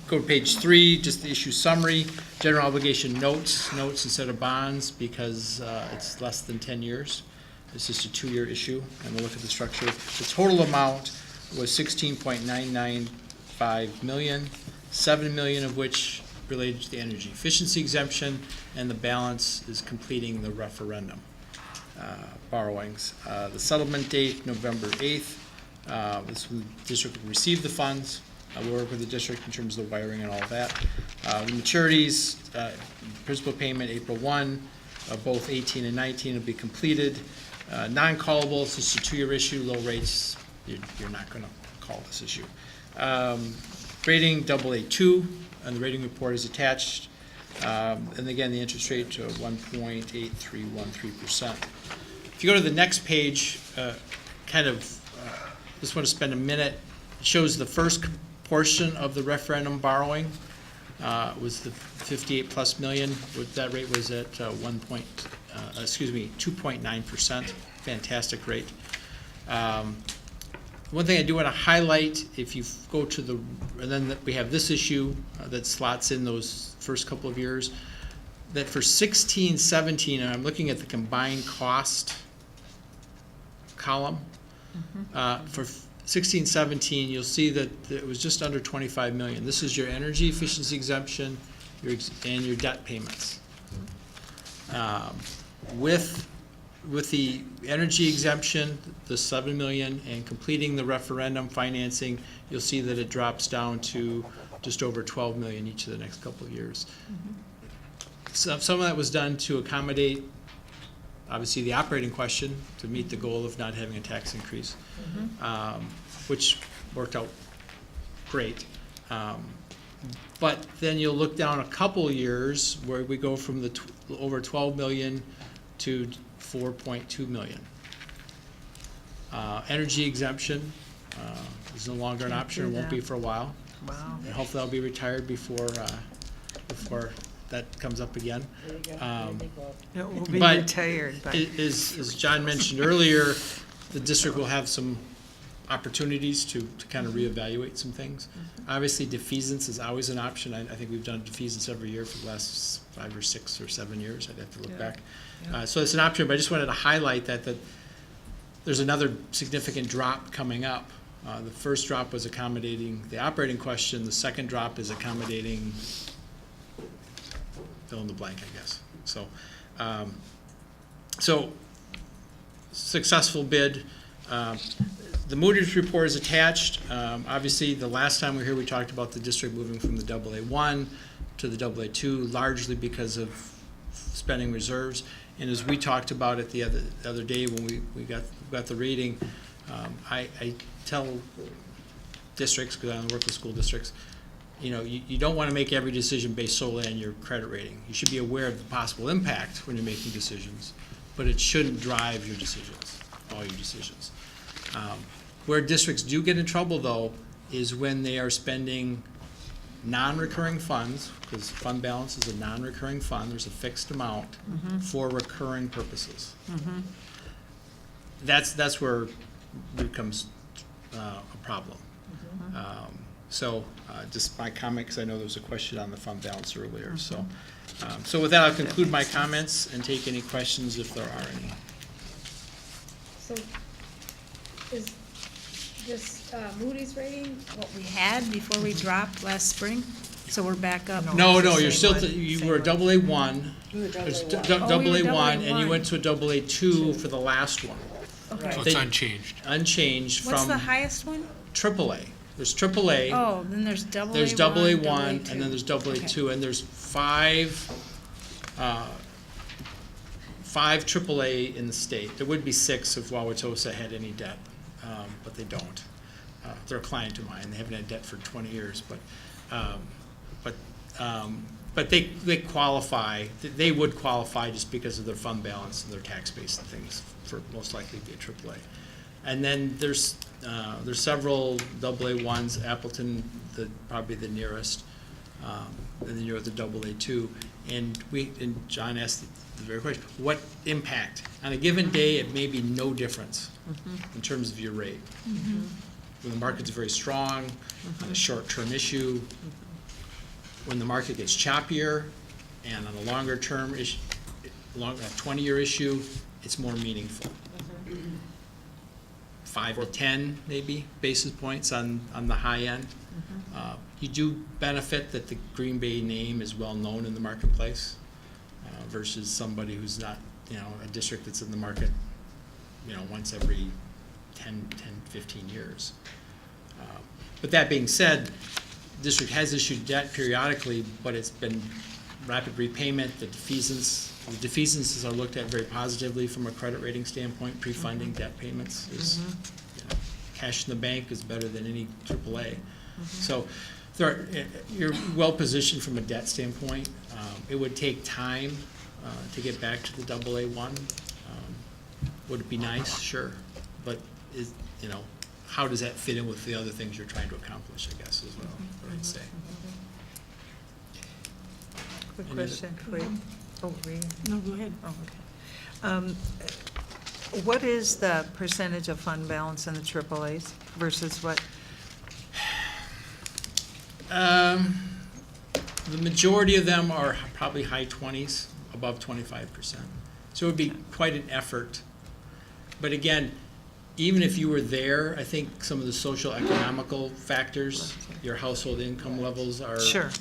Go to page 3, just the issue summary. General obligation notes instead of bonds because it's less than 10 years. It's just a 2-year issue, and we'll look at the structure. The total amount was $16.995 million, $7 million of which related to the energy efficiency exemption, and the balance is completing the referendum borrowings. The settlement date, November 8th. This the district will receive the funds. We'll work with the district in terms of the wiring and all of that. The maturities, principal payment April 1, both 18 and 19 will be completed. Non-callable, it's just a 2-year issue, low rates, you're not going to call this issue. Rating AA2, and the rating report is attached. And again, the interest rate to 1.8313%. If you go to the next page, just want to spend a minute. It shows the first portion of the referendum borrowing. Was the 58 plus million. That rate was at 2.9%. Fantastic rate. One thing I do want to highlight, if you go to the, and then we have this issue that slots in those first couple of years, that for 16, 17, and I'm looking at the combined cost column, for 16, 17, you'll see that it was just under 25 million. This is your energy efficiency exemption and your debt payments. With the energy exemption, the 7 million, and completing the referendum financing, you'll see that it drops down to just over 12 million each of the next couple of years. So some of that was done to accommodate, obviously, the operating question, to meet the goal of not having a tax increase, which worked out great. But then you'll look down a couple years where we go from the over 12 million to 4.2 million. Energy exemption is no longer an option. It won't be for a while. Wow. And hopefully I'll be retired before that comes up again. It will be But retired. But as John mentioned earlier, the district will have some opportunities to kind of reevaluate some things. Obviously, defeasance is always an option. I think we've done defeasance every year for the last 5 or 6 or 7 years. I'd have to look back. So it's an option, but I just wanted to highlight that there's another significant drop coming up. The first drop was accommodating the operating question. The second drop is accommodating fill in the blank, I guess. So successful bid. The Moody's report is attached. Obviously, the last time we were here, we talked about the district moving from the AA1 to the AA2, largely because of spending reserves. And as we talked about it the other day when we got the rating, I tell districts, because I work with school districts, you don't want to make every decision based solely on your credit rating. You should be aware of the possible impact when you're making decisions, but it shouldn't drive your decisions, all your decisions. Where districts do get in trouble, though, is when they are spending non-recurring funds, because fund balance is a non-recurring fund. There's a fixed amount for recurring purposes. That's where it becomes a problem. Just my comment, because I know there was a question on the fund balance earlier. So with that, I'll conclude my comments and take any questions if there are any. So is this Moody's rating what we had before we dropped last spring? So we're back up? No, you're still, you were a AA1. There's AA1, and you went to a AA2 for the last one. Okay. So it's unchanged. Unchanged from. What's the highest one? AAA. There's AAA. Oh, then there's AA1. There's AA1, AA2. and then there's AA2, and there's five AAA in the state. There would be 6 if Wauwatosa had any debt, but they don't. They're a client of mine. They haven't had debt for 20 years, but they qualify. They would qualify just because of their fund balance and their tax base and things for most likely be a AAA. And then there's several AA1s. Appleton, probably the nearest, and then you're at the AA2. And John asked the very question: what impact on a given day? It may be no difference in terms of your rate. When the market's very strong on a short-term issue, when the market gets choppier, and on a longer-term issue, a 20-year issue, it's more meaningful. 5 to 10 maybe basis points on the high end. You do benefit that the Green Bay name is well known in the marketplace versus somebody who's not, a district that's in the market, once every 10, 15 years. But that being said, the district has issued debt periodically, but it's been rapid repayment. The defeasances are looked at very positively from a credit rating standpoint. Pre-funding debt payments is, cash in the bank is better than any AAA. So you're well positioned from a debt standpoint. It would take time to get back to the AA1. Would it be nice? Sure. But how does that fit in with the other things you're trying to accomplish, I guess, is what I'd say. Quick question for you. Oh, Rita? No, go ahead. Oh, okay. What is the percentage of fund balance in the AAAs versus what? The majority of them are probably high 20s, above 25%. So it would be quite an effort. But again, even if you were there, I think some of the social economical factors, your household income levels are. Sure.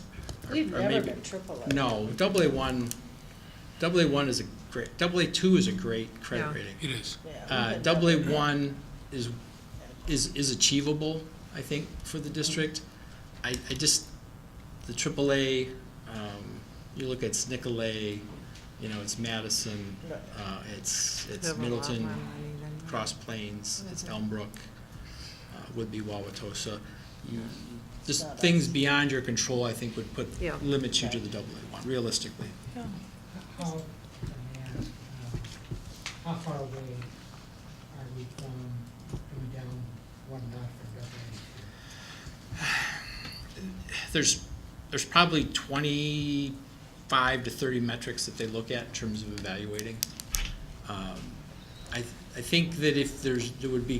We've never been AAA. No, AA1 is a great, AA2 is a great credit rating. It is. AA1 is achievable, I think, for the district. I just, the AAA, you look at Nicolay, it's Madison, it's Middleton, Cross Plains, it's Elmbrook, would be Wauwatosa. Just things beyond your control, I think, would limit you to the AA1, realistically. How far away are we from going down one notch from AA2? There's probably 25 to 30 metrics that they look at in terms of evaluating. I think that if there would be,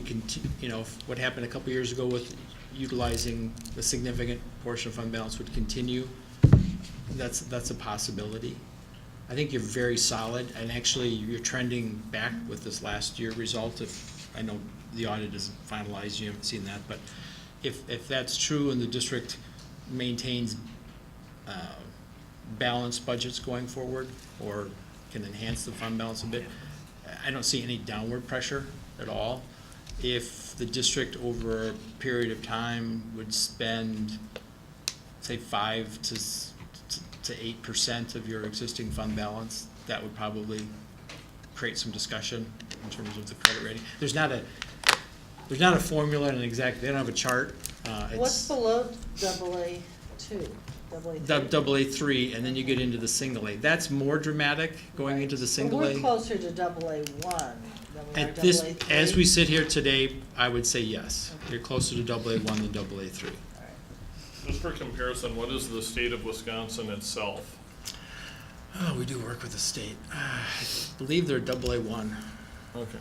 what happened a couple years ago with utilizing a significant portion of fund balance would continue, that's a possibility. I think you're very solid, and actually you're trending back with this last year result. If I know the audit isn't finalized, you haven't seen that, but if that's true and the district maintains balanced budgets going forward, or can enhance the fund balance a bit, I don't see any downward pressure at all. If the district over a period of time would spend, say, 5 to 8% of your existing fund balance, that would probably create some discussion in terms of the credit rating. There's not a formula and an exact. They don't have a chart. What's below AA2? AA3, and then you get into the single A. That's more dramatic going into the single A. We're closer to AA1. At this, as we sit here today, I would say yes. You're closer to AA1 than AA3. Just for comparison, what is the state of Wisconsin itself? Oh, we do work with the state. I believe they're AA1. Okay.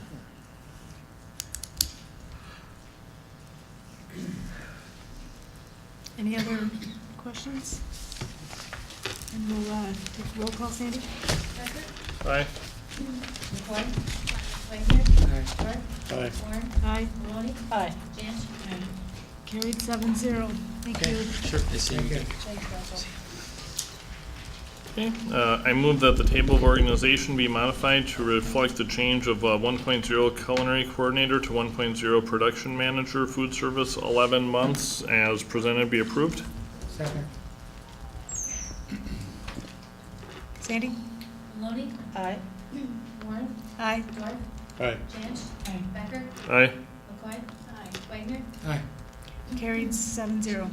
Any other questions? And we'll take roll call, Sandy? Aye. McCoy? Wagner? Dorf? Aye. Warren? Aye. Maloney? Aye. Jans? Carried 7-0. Thank Okay, you. sure. I see you. Okay. I move that the table of organization be modified to reflect the change of 1.0 culinary coordinator to 1.0 production manager food service 11 months as presented be approved. Second. Sandy? Maloney? Aye. Warren? Aye. Dorf? Aye. Jans? Becker? Aye. McCoy? Wagner? Aye. Carried 7-0.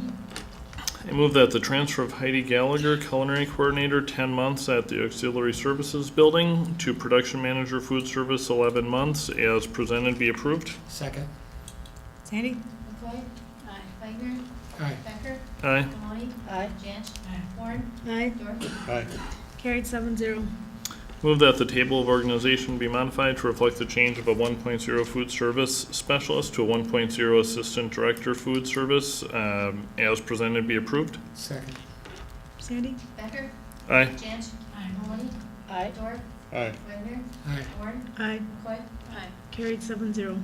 I move that the transfer of Heidi Gallagher, culinary coordinator, 10 months at the Auxiliary Services Building to production manager food service 11 months as presented be approved. Second. Sandy? McCoy? Wagner? Aye. Becker? Aye. Maloney? Aye. Jans? Warren? Aye. Dorf? Aye. Carried 7-0. Move that the table of organization be modified to reflect the change of a 1.0 food service specialist to a 1.0 assistant director food service as presented be approved. Second. Sandy? Becker? Aye. Jans? Maloney? Aye. Dorf? Aye. Wagner? Aye. Warren? Aye. McCoy? Carried 7-0.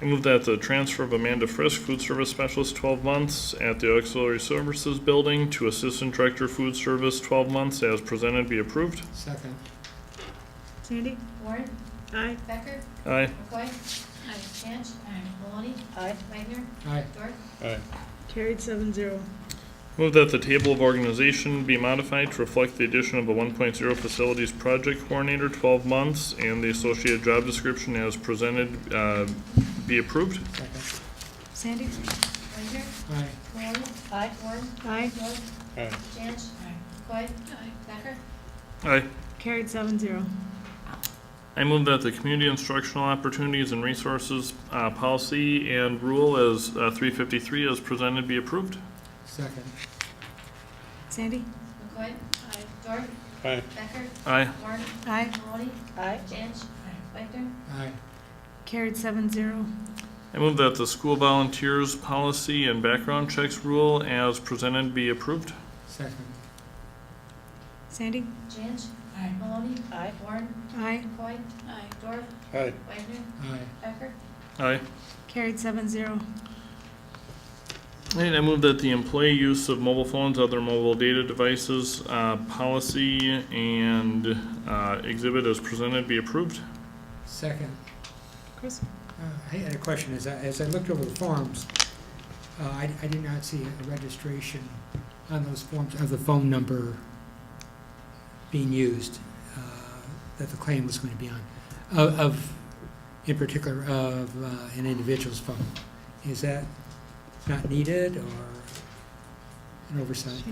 I move that the transfer of Amanda Frisk, food service specialist, 12 months at the Auxiliary Services Building to assistant director food service, 12 months as presented be approved. Second. Sandy? Warren? Aye. Becker? Aye. McCoy? Jans? Maloney? Aye. Wagner? Aye. Dorf? Aye. Carried 7-0. Move that the table of organization be modified to reflect the addition of a 1.0 facilities project coordinator, 12 months, and the associated job description as presented be approved. Second. Sandy? Wagner? Aye. Maloney? Aye. Warren? Aye. Dorf? Aye. Jans? McCoy? Becker? Aye. Carried 7-0. I move that the community instructional opportunities and resources policy and rule as 353 as presented be approved. Second. Sandy? McCoy? Dorf? Aye. Becker? Aye. Warren? Aye. Maloney? Aye. Jans? Wagner? Aye. Carried 7-0. I move that the school volunteers policy and background checks rule as presented be approved. Second. Sandy? Jans? Maloney? Aye. Warren? Aye. McCoy? Dorf? Aye. Wagner? Aye. Becker? Aye. Carried 7-0. And I move that the employee use of mobile phones, other mobile data devices, policy and exhibit as presented be approved. Second. Chris? I had a question. As I looked over the forms, I did not see a registration on those forms of the phone number being used that the claim was going to be on, in particular, of an individual's phone. Is that not needed or an oversight?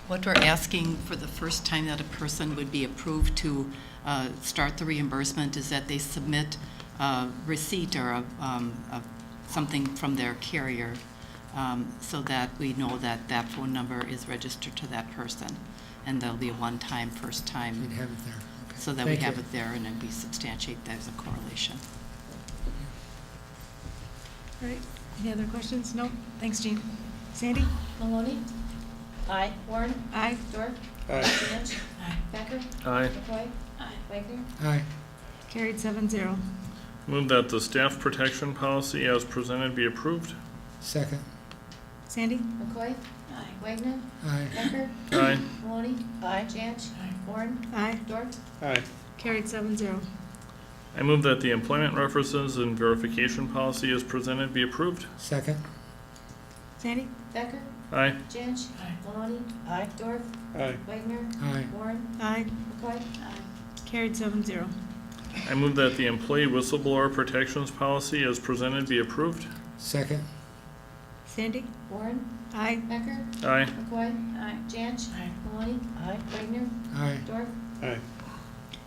What we're asking for the first time that a person would be approved to start the reimbursement is that they submit a receipt or something from their carrier so that we know that that phone number is registered to that person. And there'll be a one-time, first-time. We'd have it there. Okay. So that we Thank have you. it there and then we substantiate there's a correlation. All right, any other questions? Nope. Thanks, Jean. Sandy? Maloney? Aye. Warren? Aye. Dorf? Aye. Canch? Becker? Aye. McCoy? Wagner? Aye. Carried 7-0. Move that the staff protection policy as presented be approved. Second. Sandy? McCoy? Wagner? Aye. Becker? Aye. Maloney? Canch? Warren? Aye. Dorf? Aye. Carried 7-0. I move that the employment references and verification policy as presented be approved. Second. Sandy? Becker? Aye. Canch? Maloney? Dorf? Aye. Wagner? Aye. Warren? Aye. McCoy? Carried 7-0. I move that the employee whistleblower protections policy as presented be approved. Second. Sandy? Warren? Aye. Becker? Aye. McCoy? Canch? Maloney? Wagner? Aye. Dorf? Aye.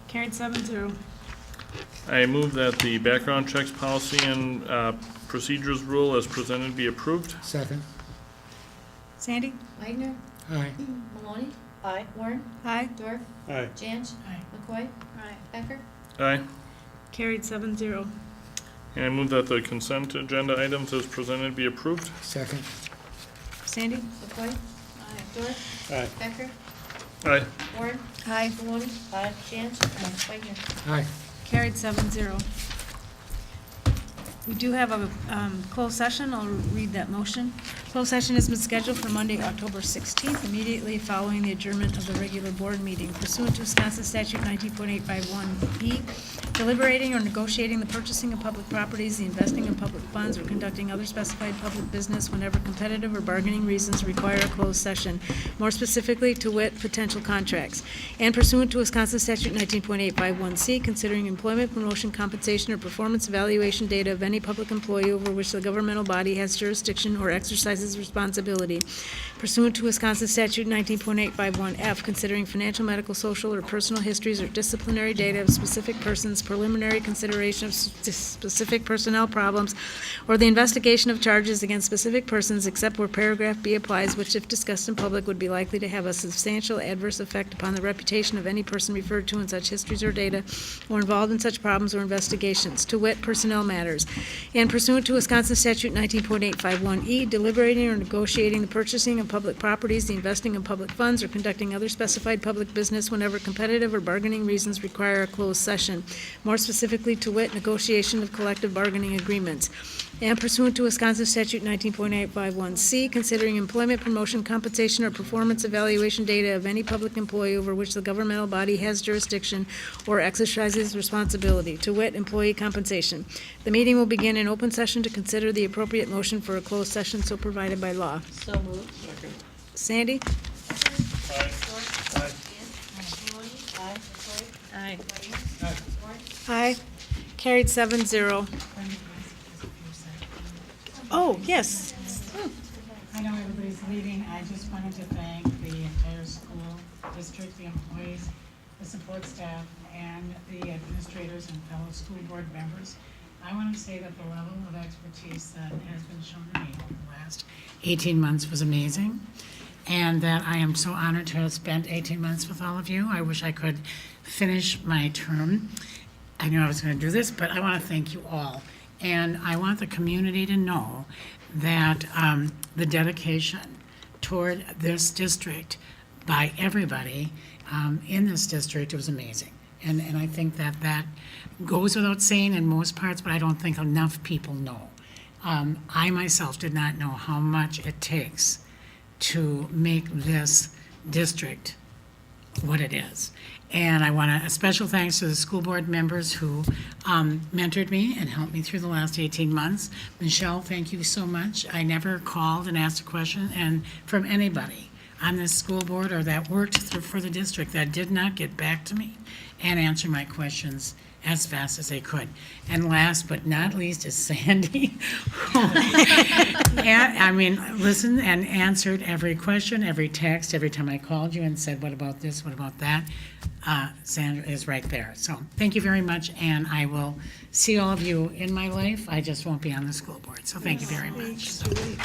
Carried 7-0. I move that the background checks policy and procedures rule as presented be approved. Second. Sandy? Wagner? Aye. Maloney? Warren? Aye. Dorf? Aye. Canch? McCoy? Becker? Aye. Carried 7-0. And I move that the consent agenda items as presented be approved. Second. Sandy? McCoy? Dorf? Aye. Becker? Aye. Warren? Aye. Maloney? Canch? Wagner? Aye. Carried 7-0. We do have a closed session. I'll read that motion. Closed session has been scheduled for Monday, October 16th, immediately following the adjournment of the regular board meeting pursuant to Wisconsin Statute 19.851E, deliberating or negotiating the purchasing of public properties, the investing in public funds, or conducting other specified public business whenever competitive or bargaining reasons require a closed session, more specifically to wit, potential contracts, and pursuant to Wisconsin Statute 19.851C, considering employment, promotion, compensation, or performance evaluation data of any public employee over which the governmental body has jurisdiction or exercises responsibility, pursuant to Wisconsin Statute 19.851F, considering financial, medical, social, or personal histories or disciplinary data of specific persons, preliminary consideration of specific personnel problems, or the investigation of charges against specific persons, except where paragraph B applies, which, if discussed in public, would be likely to have a substantial adverse effect upon the reputation of any person referred to in such histories or data, or involved in such problems or investigations, to wit, personnel matters. And pursuant to Wisconsin Statute 19.851E, deliberating or negotiating the purchasing of public properties, the investing of public funds, or conducting other specified public business whenever competitive or bargaining reasons require a closed session, more specifically to wit, negotiation of collective bargaining agreements. And pursuant to Wisconsin Statute 19.851C, considering employment, promotion, compensation, or performance evaluation data of any public employee over which the governmental body has jurisdiction or exercises responsibility, to wit, employee compensation. The meeting will begin in open session to consider the appropriate motion for a closed session so provided by law. So moved. Second. Sandy? Aye. Aye. Aye. Aye. Carried 7-0. Oh, yes. I know everybody's leaving. I just wanted to thank the entire school district, the employees, the support staff, and the administrators and fellow school board members. I want to say that the level of expertise that has been shown to me over the last 18 months was amazing, and that I am so honored to have spent 18 months with all of you. I wish I could finish my term. I knew I was going to do this, but I want to thank you all. And I want the community to know that the dedication toward this district by everybody in this district was amazing. And I think that that goes without saying in most parts, but I don't think enough people know. I myself did not know how much it takes to make this district what it is. And I want a special thanks to the school board members who mentored me and helped me through the last 18 months. Michelle, thank you so much. I never called and asked a question, and from anybody on this school board or that worked for the district that did not get back to me and answer my questions as fast as they could. And last but not least is Sandy. Listened and answered every question, every text, every time I called you and said, what about this, what about that? Sandra is right there. So thank you very much, and I will see all of you in my life. I just won't be on the school board, so thank you very much. Sweet.